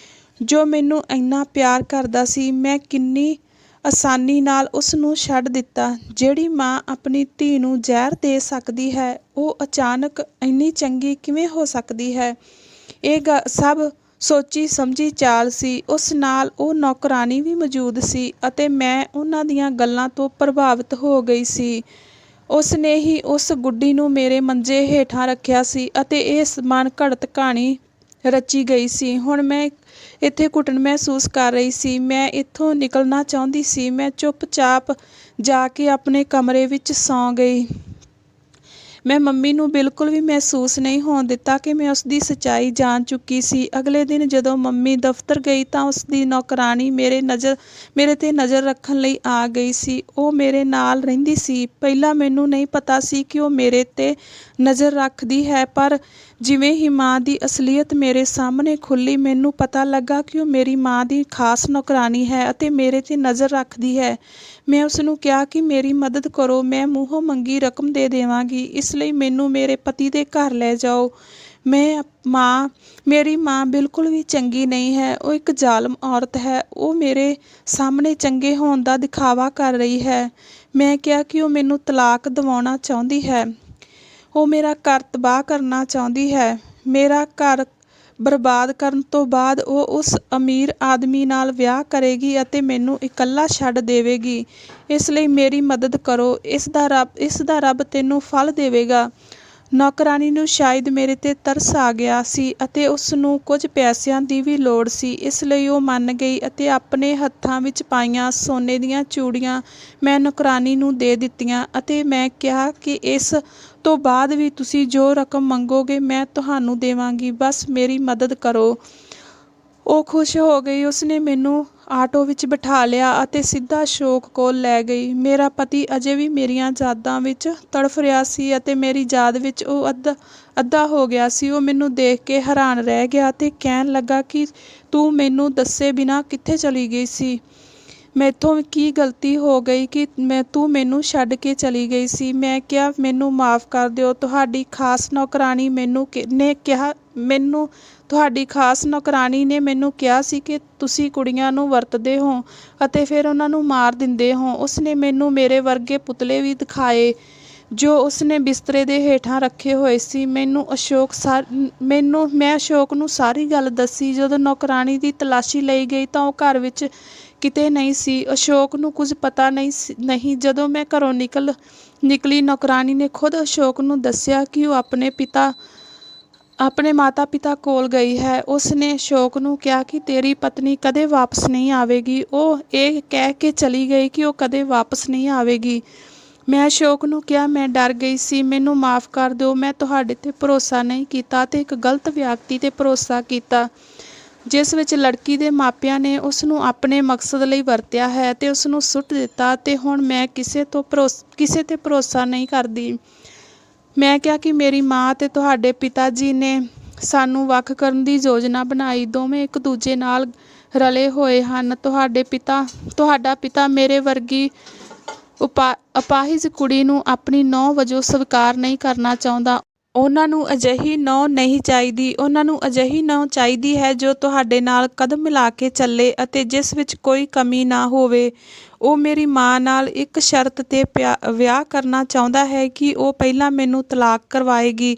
ਜੋ ਮੈਨੂੰ ਇੰਨਾ ਪਿਆਰ ਕਰਦਾ ਸੀ। ਮੈਂ ਕਿੰਨੀ ਆਸਾਨੀ ਨਾਲ ਉਸ ਨੂੰ ਛੱਡ ਦਿੱਤਾ। ਜਿਹੜੀ ਮਾਂ ਆਪਣੀ ਧੀ ਨੂੰ ਜ਼ਹਿਰ ਦੇ ਸਕਦੀ ਹੈ, ਉਹ ਅਚਾਨਕ ਇੰਨੀ ਚੰਗੀ ਕਿਵੇਂ ਹੋ ਸਕਦੀ ਹੈ? ਇਹ ਸਭ ਸੋਚੀ ਸਮਝੀ ਚਾਲ ਸੀ। ਉਸ ਨਾਲ ਉਹ ਨੌਕਰਾਨੀ ਵੀ ਮੌਜੂਦ ਸੀ ਅਤੇ ਮੈਂ ਉਹਨਾਂ ਦੀਆਂ ਗੱਲਾਂ ਤੋਂ ਪ੍ਰਭਾਵਿਤ ਹੋ ਗਈ ਸੀ। ਉਸ ਨੇ ਹੀ ਉਸ ਗੁੱਡੀ ਨੂੰ ਮੇਰੇ ਮੰਜੇ ਹੇਠਾਂ ਰੱਖਿਆ ਸੀ ਅਤੇ ਇਹ ਮਨ ਘੜਤ ਕਹਾਣੀ ਰਚੀ ਗਈ ਸੀ। ਹੁਣ ਮੈਂ ਇੱਥੇ ਘੁਟਨ ਮਹਿਸੂਸ ਕਰ ਰਹੀ ਸੀ। ਮੈਂ ਇੱਥੋਂ ਨਿਕਲਣਾ ਚਾਹੁੰਦੀ ਸੀ। ਮੈਂ ਚੁੱਪਚਾਪ ਜਾ ਕੇ ਆਪਣੇ ਕਮਰੇ ਵਿੱਚ ਸੌਂ ਗਈ। ਮੈਂ ਮੰਮੀ ਨੂੰ ਬਿਲਕੁਲ ਵੀ ਮਹਿਸੂਸ ਨਹੀਂ ਹੋਣ ਦਿੱਤਾ ਕਿ ਮੈਂ ਉਸ ਦੀ ਸੱਚਾਈ ਜਾਣ ਚੁੱਕੀ ਸੀ। ਅਗਲੇ ਦਿਨ ਜਦੋਂ ਮੰਮੀ ਦਫ਼ਤਰ ਗਈ ਤਾਂ ਉਸ ਦੀ ਨੌਕਰਾਨੀ ਮੇਰੇ 'ਤੇ ਨਜ਼ਰ ਰੱਖਣ ਲਈ ਆ ਗਈ ਸੀ। ਉਹ ਮੇਰੇ ਨਾਲ ਰਹਿੰਦੀ ਸੀ। ਪਹਿਲਾਂ ਮੈਨੂੰ ਨਹੀਂ ਪਤਾ ਸੀ ਕਿ ਉਹ ਮੇਰੇ 'ਤੇ ਨਜ਼ਰ ਰੱਖਦੀ ਹੈ, ਪਰ ਜਿਵੇਂ ਹੀ ਮਾਂ ਦੀ ਅਸਲੀਅਤ ਮੇਰੇ ਸਾਹਮਣੇ ਖੁੱਲ੍ਹੀ, ਮੈਨੂੰ ਪਤਾ ਲੱਗਾ ਕਿ ਉਹ ਮੇਰੀ ਮਾਂ ਦੀ ਖਾਸ ਨੌਕਰਾਨੀ ਹੈ ਅਤੇ ਮੇਰੇ 'ਤੇ ਨਜ਼ਰ ਰੱਖਦੀ ਹੈ। ਮੈਂ ਉਸ ਨੂੰ ਕਿਹਾ ਕਿ ਮੇਰੀ ਮਦਦ ਕਰੋ, ਮੈਂ ਮੂੰਹੋਂ ਮੰਗੀ ਰਕਮ ਦੇ ਦੇਵਾਂਗੀ, ਇਸ ਲਈ ਮੈਨੂੰ ਮੇਰੇ ਪਤੀ ਦੇ ਘਰ ਲੈ ਜਾਓ। ਮੇਰੀ ਮਾਂ ਬਿਲਕੁਲ ਵੀ ਚੰਗੀ ਨਹੀਂ ਹੈ। ਉਹ ਇੱਕ ਜ਼ਾਲਮ ਔਰਤ ਹੈ। ਉਹ ਮੇਰੇ ਸਾਹਮਣੇ ਚੰਗੇ ਹੋਣ ਦਾ ਦਿਖਾਵਾ ਕਰ ਰਹੀ ਹੈ। ਮੈਂ ਕਿਹਾ ਕਿ ਉਹ ਮੈਨੂੰ ਤਲਾਕ ਦਿਵਾਉਣਾ ਚਾਹੁੰਦੀ ਹੈ। ਉਹ ਮੇਰਾ ਘਰ ਤਬਾਹ ਕਰਨਾ ਚਾਹੁੰਦੀ ਹੈ। ਮੇਰਾ ਘਰ ਬਰਬਾਦ ਕਰਨ ਤੋਂ ਬਾਅਦ ਉਹ ਉਸ ਅਮੀਰ ਆਦਮੀ ਨਾਲ ਵਿਆਹ ਕਰੇਗੀ ਅਤੇ ਮੈਨੂੰ ਇਕੱਲਾ ਛੱਡ ਦੇਵੇਗੀ। ਇਸ ਲਈ ਮੇਰੀ ਮਦਦ ਕਰੋ। ਇਸ ਦਾ ਰੱਬ ਤੈਨੂੰ ਫਲ ਦੇਵੇਗਾ। ਨੌਕਰਾਨੀ ਨੂੰ ਸ਼ਾਇਦ ਮੇਰੇ 'ਤੇ ਤਰਸ ਆ ਗਿਆ ਸੀ ਅਤੇ ਉਸ ਨੂੰ ਕੁਝ ਪੈਸਿਆਂ ਦੀ ਵੀ ਲੋੜ ਸੀ। ਇਸ ਲਈ ਉਹ ਮੰਨ ਗਈ ਅਤੇ ਆਪਣੇ ਹੱਥਾਂ ਵਿੱਚ ਪਾਈਆਂ ਸੋਨੇ ਦੀਆਂ ਚੂੜੀਆਂ ਮੈਂ ਨੌਕਰਾਨੀ ਨੂੰ ਦੇ ਦਿੱਤੀਆਂ ਅਤੇ ਮੈਂ ਕਿਹਾ ਕਿ ਇਸ ਤੋਂ ਬਾਅਦ ਵੀ ਤੁਸੀਂ ਜੋ ਰਕਮ ਮੰਗੋਗੇ ਮੈਂ ਤੁਹਾਨੂੰ ਦੇਵਾਂਗੀ, ਬਸ ਮੇਰੀ ਮਦਦ ਕਰੋ। ਉਹ ਖੁਸ਼ ਹੋ ਗਈ। ਉਸਨੇ ਮੈਨੂੰ ਆਟੋ ਵਿੱਚ ਬਿਠਾ ਲਿਆ ਅਤੇ ਸਿੱਧਾ ਅਸ਼ੋਕ ਕੋਲ ਲੈ ਗਈ। ਮੇਰਾ ਪਤੀ ਅਜੇ ਵੀ ਮੇਰੀਆਂ ਯਾਦਾਂ ਵਿੱਚ ਤੜਫ ਰਿਹਾ ਸੀ ਅਤੇ ਮੇਰੀ ਯਾਦ ਵਿੱਚ ਉਹ ਅੱਧਾ ਹੋ ਗਿਆ ਸੀ। ਉਹ ਮੈਨੂੰ ਦੇਖ ਕੇ ਹੈਰਾਨ ਰਹਿ ਗਿਆ ਅਤੇ ਕਹਿਣ ਲੱਗਾ ਕਿ ਤੂੰ ਮੈਨੂੰ ਦੱਸੇ ਬਿਨਾਂ ਕਿੱਥੇ ਚਲੀ ਗਈ ਸੀ? ਮੈਥੋਂ ਕੀ ਗਲਤੀ ਹੋ ਗਈ ਕਿ ਤੂੰ ਮੈਨੂੰ ਛੱਡ ਕੇ ਚਲੀ ਗਈ ਸੀ? ਮੈਂ ਕਿਹਾ, ਮੈਨੂੰ ਮਾਫ਼ ਕਰ ਦਿਓ। ਤੁਹਾਡੀ ਖਾਸ ਨੌਕਰਾਨੀ ਨੇ ਮੈਨੂੰ ਕਿਹਾ ਸੀ ਕਿ ਤੁਸੀਂ ਕੁੜੀਆਂ ਨੂੰ ਵਰਤਦੇ ਹੋ ਅਤੇ ਫਿਰ ਉਹਨਾਂ ਨੂੰ ਮਾਰ ਦਿੰਦੇ ਹੋ। ਉਸਨੇ ਮੈਨੂੰ ਮੇਰੇ ਵਰਗੇ ਪੁਤਲੇ ਵੀ ਦਿਖਾਏ ਜੋ ਉਸਨੇ ਬਿਸਤਰੇ ਦੇ ਹੇਠਾਂ ਰੱਖੇ ਹੋਏ ਸੀ। ਮੈਂ ਅਸ਼ੋਕ ਨੂੰ ਸਾਰੀ ਗੱਲ ਦੱਸੀ। ਜਦੋਂ ਨੌਕਰਾਨੀ ਦੀ ਤਲਾਸ਼ੀ ਲਈ ਗਈ ਤਾਂ ਉਹ ਘਰ ਵਿੱਚ ਕਿਤੇ ਨਹੀਂ ਸੀ। ਅਸ਼ੋਕ ਨੂੰ ਕੁਝ ਪਤਾ ਨਹੀਂ। ਜਦੋਂ ਮੈਂ ਘਰੋਂ ਨਿਕਲੀ, ਨੌਕਰਾਨੀ ਨੇ ਖੁਦ ਅਸ਼ੋਕ ਨੂੰ ਦੱਸਿਆ ਕਿ ਉਹ ਆਪਣੇ ਮਾਤਾ ਪਿਤਾ ਕੋਲ ਗਈ ਹੈ। ਉਸ ਨੇ ਅਸ਼ੋਕ ਨੂੰ ਕਿਹਾ ਕਿ ਤੇਰੀ ਪਤਨੀ ਕਦੇ ਵਾਪਸ ਨਹੀਂ ਆਵੇਗੀ। ਉਹ ਇਹ ਕਹਿ ਕੇ ਚਲੀ ਗਈ ਕਿ ਉਹ ਕਦੇ ਵਾਪਸ ਨਹੀਂ ਆਵੇਗੀ। ਮੈਂ ਅਸ਼ੋਕ ਨੂੰ ਕਿਹਾ, ਮੈਂ ਡਰ ਗਈ ਸੀ, ਮੈਨੂੰ ਮਾਫ਼ ਕਰ ਦਿਓ। ਮੈਂ ਤੁਹਾਡੇ 'ਤੇ ਭਰੋਸਾ ਨਹੀਂ ਕੀਤਾ ਅਤੇ ਇੱਕ ਗਲਤ ਵਿਅਕਤੀ 'ਤੇ ਭਰੋਸਾ ਕੀਤਾ, ਜਿਸ ਵਿੱਚ ਲੜਕੀ ਦੇ ਮਾਪਿਆਂ ਨੇ ਉਸ ਨੂੰ ਆਪਣੇ ਮਕਸਦ ਲਈ ਵਰਤਿਆ ਹੈ ਅਤੇ ਉਸ ਨੂੰ ਸੁੱਟ ਦਿੱਤਾ, ਅਤੇ ਹੁਣ ਮੈਂ ਕਿਸੇ ਤੇ ਭਰੋਸਾ ਨਹੀਂ ਕਰਦੀ। ਮੈਂ ਕਿਹਾ ਕਿ ਮੇਰੀ ਮਾਂ ਅਤੇ ਤੁਹਾਡੇ ਪਿਤਾ ਜੀ ਨੇ ਸਾਨੂੰ ਵੱਖ ਕਰਨ ਦੀ ਯੋਜਨਾ ਬਣਾਈ। ਦੋਵੇਂ ਇੱਕ ਦੂਜੇ ਨਾਲ ਰਲੇ ਹੋਏ ਹਨ। ਤੁਹਾਡਾ ਪਿਤਾ ਮੇਰੇ ਵਰਗੀ ਅਪਾਹਿਜ ਕੁੜੀ ਨੂੰ ਆਪਣੀ ਨੂੰਹ ਵਜੋਂ ਸਵੀਕਾਰ ਨਹੀਂ ਕਰਨਾ ਚਾਹੁੰਦਾ। ਉਹਨਾਂ ਨੂੰ ਅਜਿਹੀ ਨੂੰਹ ਨਹੀਂ ਚਾਹੀਦੀ। ਉਹਨਾਂ ਨੂੰ ਅਜਿਹੀ ਨੂੰਹ ਚਾਹੀਦੀ ਹੈ ਜੋ ਤੁਹਾਡੇ ਨਾਲ ਕਦਮ ਮਿਲਾ ਕੇ ਚੱਲੇ ਅਤੇ ਜਿਸ ਵਿੱਚ ਕੋਈ ਕਮੀ ਨਾ ਹੋਵੇ। ਉਹ ਮੇਰੀ ਮਾਂ ਨਾਲ ਇੱਕ ਸ਼ਰਤ 'ਤੇ ਵਿਆਹ ਕਰਨਾ ਚਾਹੁੰਦਾ ਹੈ ਕਿ ਉਹ ਪਹਿਲਾਂ ਮੈਨੂੰ ਤਲਾਕ ਕਰਵਾਏਗੀ।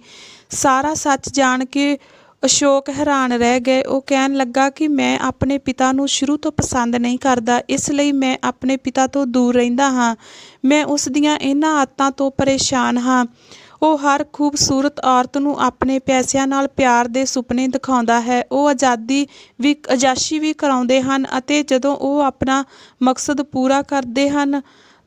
ਸਾਰਾ ਸੱਚ ਜਾਣ ਕੇ ਅਸ਼ੋਕ ਹੈਰਾਨ ਰਹਿ ਗਏ। ਉਹ ਕਹਿਣ ਲੱਗਾ ਕਿ ਮੈਂ ਆਪਣੇ ਪਿਤਾ ਨੂੰ ਸ਼ੁਰੂ ਤੋਂ ਪਸੰਦ ਨਹੀਂ ਕਰਦਾ, ਇਸ ਲਈ ਮੈਂ ਆਪਣੇ ਪਿਤਾ ਤੋਂ ਦੂਰ ਰਹਿੰਦਾ ਹਾਂ। ਮੈਂ ਉਸ ਦੀਆਂ ਇਹਨਾਂ ਆਦਤਾਂ ਤੋਂ ਪਰੇਸ਼ਾਨ ਹਾਂ। ਉਹ ਹਰ ਖੂਬਸੂਰਤ ਔਰਤ ਨੂੰ ਆਪਣੇ ਪੈਸਿਆਂ ਨਾਲ ਪਿਆਰ ਦੇ ਸੁਪਨੇ ਦਿਖਾਉਂਦਾ ਹੈ। ਉਹ ਅਯਾਸ਼ੀ ਵੀ ਕਰਾਉਂਦੇ ਹਨ ਅਤੇ ਜਦੋਂ ਉਹ ਆਪਣਾ ਮਕਸਦ ਪੂਰਾ ਕਰਦੇ ਹਨ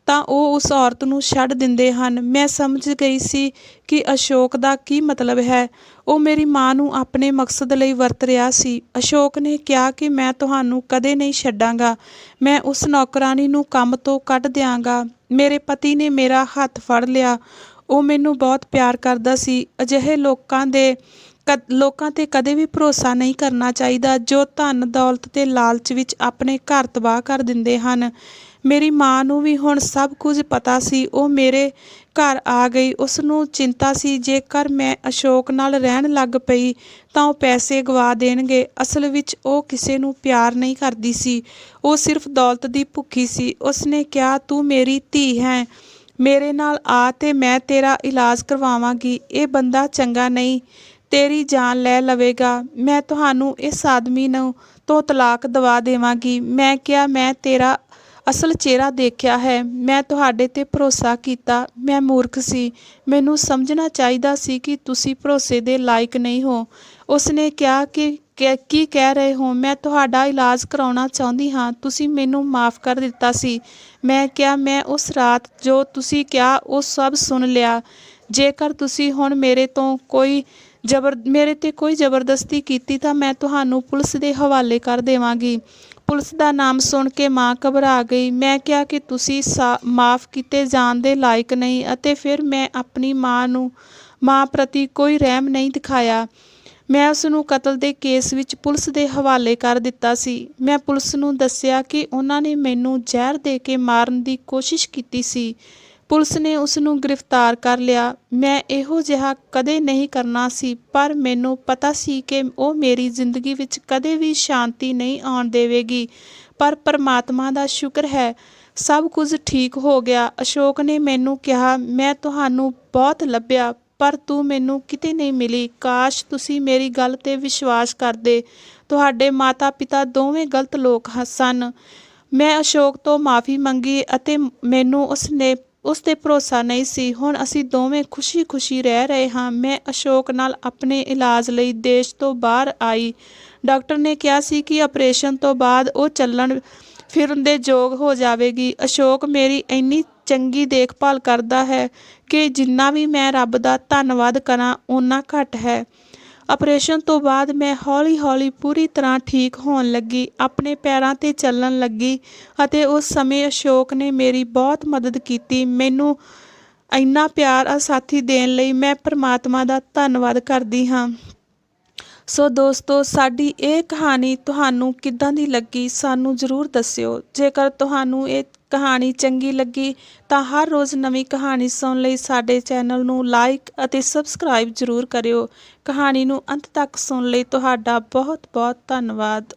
ਤਾਂ ਉਹ ਉਸ ਔਰਤ ਨੂੰ ਛੱਡ ਦਿੰਦੇ ਹਨ। ਮੈਂ ਸਮਝ ਗਈ ਸੀ ਕਿ ਅਸ਼ੋਕ ਦਾ ਕੀ ਮਤਲਬ ਹੈ। ਉਹ ਮੇਰੀ ਮਾਂ ਨੂੰ ਆਪਣੇ ਮਕਸਦ ਲਈ ਵਰਤ ਰਿਹਾ ਸੀ। ਅਸ਼ੋਕ ਨੇ ਕਿਹਾ ਕਿ ਮੈਂ ਤੁਹਾਨੂੰ ਕਦੇ ਨਹੀਂ ਛੱਡਾਂਗਾ। ਮੈਂ ਉਸ ਨੌਕਰਾਨੀ ਨੂੰ ਕੰਮ ਤੋਂ ਕੱਢ ਦਿਆਂਗਾ। ਮੇਰੇ ਪਤੀ ਨੇ ਮੇਰਾ ਹੱਥ ਫੜ ਲਿਆ। ਉਹ ਮੈਨੂੰ ਬਹੁਤ ਪਿਆਰ ਕਰਦਾ ਸੀ। ਅਜਿਹੇ ਲੋਕਾਂ 'ਤੇ ਕਦੇ ਵੀ ਭਰੋਸਾ ਨਹੀਂ ਕਰਨਾ ਚਾਹੀਦਾ ਜੋ ਧਨ ਦੌਲਤ ਤੇ ਲਾਲਚ ਵਿੱਚ ਆਪਣੇ ਘਰ ਤਬਾਹ ਕਰ ਦਿੰਦੇ ਹਨ। ਮੇਰੀ ਮਾਂ ਨੂੰ ਵੀ ਹੁਣ ਸਭ ਕੁਝ ਪਤਾ ਸੀ। ਉਹ ਮੇਰੇ ਘਰ ਆ ਗਈ। ਉਸ ਨੂੰ ਚਿੰਤਾ ਸੀ ਜੇਕਰ ਮੈਂ ਅਸ਼ੋਕ ਨਾਲ ਰਹਿਣ ਲੱਗ ਪਈ ਤਾਂ ਉਹ ਪੈਸੇ ਗਵਾ ਦੇਣਗੇ। ਅਸਲ ਵਿੱਚ ਉਹ ਕਿਸੇ ਨੂੰ ਪਿਆਰ ਨਹੀਂ ਕਰਦੀ ਸੀ। ਉਹ ਸਿਰਫ ਦੌਲਤ ਦੀ ਭੁੱਖੀ ਸੀ। ਉਸ ਨੇ ਕਿਹਾ, ਤੂੰ ਮੇਰੀ ਧੀ ਹੈ, ਮੇਰੇ ਨਾਲ ਆ ਤੇ ਮੈਂ ਤੇਰਾ ਇਲਾਜ ਕਰਵਾਵਾਂਗੀ। ਇਹ ਬੰਦਾ ਚੰਗਾ ਨਹੀਂ, ਤੇਰੀ ਜਾਨ ਲੈ ਲਵੇਗਾ। ਮੈਂ ਤੁਹਾਨੂੰ ਇਸ ਆਦਮੀ ਤੋਂ ਤਲਾਕ ਦਵਾ ਦੇਵਾਂਗੀ। ਮੈਂ ਕਿਹਾ, ਮੈਂ ਤੇਰਾ ਅਸਲ ਚਿਹਰਾ ਦੇਖਿਆ ਹੈ। ਮੈਂ ਤੁਹਾਡੇ 'ਤੇ ਭਰੋਸਾ ਕੀਤਾ। ਮੈਂ ਮੂਰਖ ਸੀ। ਮੈਨੂੰ ਸਮਝਣਾ ਚਾਹੀਦਾ ਸੀ ਕਿ ਤੁਸੀਂ ਭਰੋਸੇ ਦੇ ਲਾਇਕ ਨਹੀਂ ਹੋ। ਉਸ ਨੇ ਕਿਹਾ ਕਿ ਕੀ ਕਹਿ ਰਹੇ ਹੋ? ਮੈਂ ਤੁਹਾਡਾ ਇਲਾਜ ਕਰਾਉਣਾ ਚਾਹੁੰਦੀ ਹਾਂ। ਤੁਸੀਂ ਮੈਨੂੰ ਮਾਫ਼ ਕਰ ਦਿੱਤਾ ਸੀ। ਮੈਂ ਕਿਹਾ, ਮੈਂ ਉਸ ਰਾਤ ਜੋ ਤੁਸੀਂ ਕਿਹਾ ਉਹ ਸਭ ਸੁਣ ਲਿਆ। ਜੇਕਰ ਤੁਸੀਂ ਹੁਣ ਮੇਰੇ ਤੇ ਕੋਈ ਜ਼ਬਰਦਸਤੀ ਕੀਤੀ ਤਾਂ ਮੈਂ ਤੁਹਾਨੂੰ ਪੁਲਿਸ ਦੇ ਹਵਾਲੇ ਕਰ ਦੇਵਾਂਗੀ। ਪੁਲਿਸ ਦਾ ਨਾਮ ਸੁਣ ਕੇ ਮਾਂ ਘਬਰਾ ਗਈ। ਮੈਂ ਕਿਹਾ ਕਿ ਤੁਸੀਂ ਮਾਫ਼ ਕੀਤੇ ਜਾਣ ਦੇ ਲਾਇਕ ਨਹੀਂ ਅਤੇ ਫਿਰ ਮੈਂ ਆਪਣੀ ਮਾਂ ਪ੍ਰਤੀ ਕੋਈ ਰਹਿਮ ਨਹੀਂ ਦਿਖਾਇਆ। ਮੈਂ ਉਸ ਨੂੰ ਕਤਲ ਦੇ ਕੇਸ ਵਿੱਚ ਪੁਲਿਸ ਦੇ ਹਵਾਲੇ ਕਰ ਦਿੱਤਾ ਸੀ। ਮੈਂ ਪੁਲਿਸ ਨੂੰ ਦੱਸਿਆ ਕਿ ਉਹਨਾਂ ਨੇ ਮੈਨੂੰ ਜ਼ਹਿਰ ਦੇ ਕੇ ਮਾਰਨ ਦੀ ਕੋਸ਼ਿਸ਼ ਕੀਤੀ ਸੀ। ਪੁਲਿਸ ਨੇ ਉਸ ਨੂੰ ਗ੍ਰਿਫਤਾਰ ਕਰ ਲਿਆ। ਮੈਂ ਇਹੋ ਜਿਹਾ ਕਦੇ ਨਹੀਂ ਕਰਨਾ ਸੀ, ਪਰ ਮੈਨੂੰ ਪਤਾ ਸੀ ਕਿ ਉਹ ਮੇਰੀ ਜ਼ਿੰਦਗੀ ਵਿੱਚ ਕਦੇ ਵੀ ਸ਼ਾਂਤੀ ਨਹੀਂ ਆਉਣ ਦੇਵੇਗੀ। ਪਰ ਪਰਮਾਤਮਾ ਦਾ ਸ਼ੁਕਰ ਹੈ, ਸਭ ਕੁਝ ਠੀਕ ਹੋ ਗਿਆ। ਅਸ਼ੋਕ ਨੇ ਮੈਨੂੰ ਕਿਹਾ, ਮੈਂ ਤੁਹਾਨੂੰ ਬਹੁਤ ਲੱਭਿਆ ਪਰ ਤੂੰ ਮੈਨੂੰ ਕਿਤੇ ਨਹੀਂ ਮਿਲੀ। ਕਾਸ਼ ਤੁਸੀਂ ਮੇਰੀ ਗੱਲ 'ਤੇ ਵਿਸ਼ਵਾਸ ਕਰਦੇ। ਤੁਹਾਡੇ ਮਾਤਾ ਪਿਤਾ ਦੋਵੇਂ ਗਲਤ ਲੋਕ ਸਨ। ਮੈਂ ਅਸ਼ੋਕ ਤੋਂ ਮਾਫ਼ੀ ਮੰਗੀ ਅਤੇ ਮੈਨੂੰ ਉਸ 'ਤੇ ਭਰੋਸਾ ਨਹੀਂ ਸੀ। ਹੁਣ ਅਸੀਂ ਦੋਵੇਂ ਖੁਸ਼ੀ-ਖੁਸ਼ੀ ਰਹਿ ਰਹੇ ਹਾਂ। ਮੈਂ ਅਸ਼ੋਕ ਨਾਲ ਆਪਣੇ ਇਲਾਜ ਲਈ ਦੇਸ਼ ਤੋਂ ਬਾਹਰ ਆਈ। ਡਾਕਟਰ ਨੇ ਕਿਹਾ ਸੀ ਕਿ ਆਪਰੇਸ਼ਨ ਤੋਂ ਬਾਅਦ ਉਹ ਚੱਲਣ ਫਿਰਨ ਦੇ ਯੋਗ ਹੋ ਜਾਵੇਗੀ। ਅਸ਼ੋਕ ਮੇਰੀ ਇੰਨੀ ਚੰਗੀ ਦੇਖਭਾਲ ਕਰਦਾ ਹੈ ਕਿ ਜਿੰਨਾ ਵੀ ਮੈਂ ਰੱਬ ਦਾ ਧੰਨਵਾਦ ਕਰਾਂ ਓਨਾ ਘੱਟ ਹੈ। ਆਪਰੇਸ਼ਨ ਤੋਂ ਬਾਅਦ ਮੈਂ ਹੌਲੀ-ਹੌਲੀ ਪੂਰੀ ਤਰ੍ਹਾਂ ਠੀਕ ਹੋਣ ਲੱਗੀ, ਆਪਣੇ ਪੈਰਾਂ 'ਤੇ ਚੱਲਣ ਲੱਗੀ ਅਤੇ ਉਸ ਸਮੇਂ ਅਸ਼ੋਕ ਨੇ ਮੇਰੀ ਬਹੁਤ ਮਦਦ ਕੀਤੀ। ਮੈਨੂੰ ਇੰਨਾ ਪਿਆਰ ਸਾਥੀ ਦੇਣ ਲਈ ਮੈਂ ਪਰਮਾਤਮਾ ਦਾ ਧੰਨਵਾਦ ਕਰਦੀ ਹਾਂ। ਸੋ ਦੋਸਤੋ, ਸਾਡੀ ਇਹ ਕਹਾਣੀ ਤੁਹਾਨੂੰ ਕਿੱਦਾਂ ਦੀ ਲੱਗੀ ਸਾਨੂੰ ਜ਼ਰੂਰ ਦੱਸਿਓ। ਜੇਕਰ ਤੁਹਾਨੂੰ ਇਹ ਕਹਾਣੀ ਚੰਗੀ ਲੱਗੀ ਤਾਂ ਹਰ ਰੋਜ਼ ਨਵੀਂ ਕਹਾਣੀ ਸੁਣਨ ਲਈ ਸਾਡੇ ਚੈਨਲ ਨੂੰ ਲਾਈਕ ਅਤੇ ਸਬਸਕ੍ਰਾਈਬ ਜ਼ਰੂਰ ਕਰਿਓ। ਕਹਾਣੀ ਨੂੰ ਅੰਤ ਤੱਕ ਸੁਣਨ ਲਈ ਤੁਹਾਡਾ ਬਹੁਤ ਬਹੁਤ ਧੰਨਵਾਦ।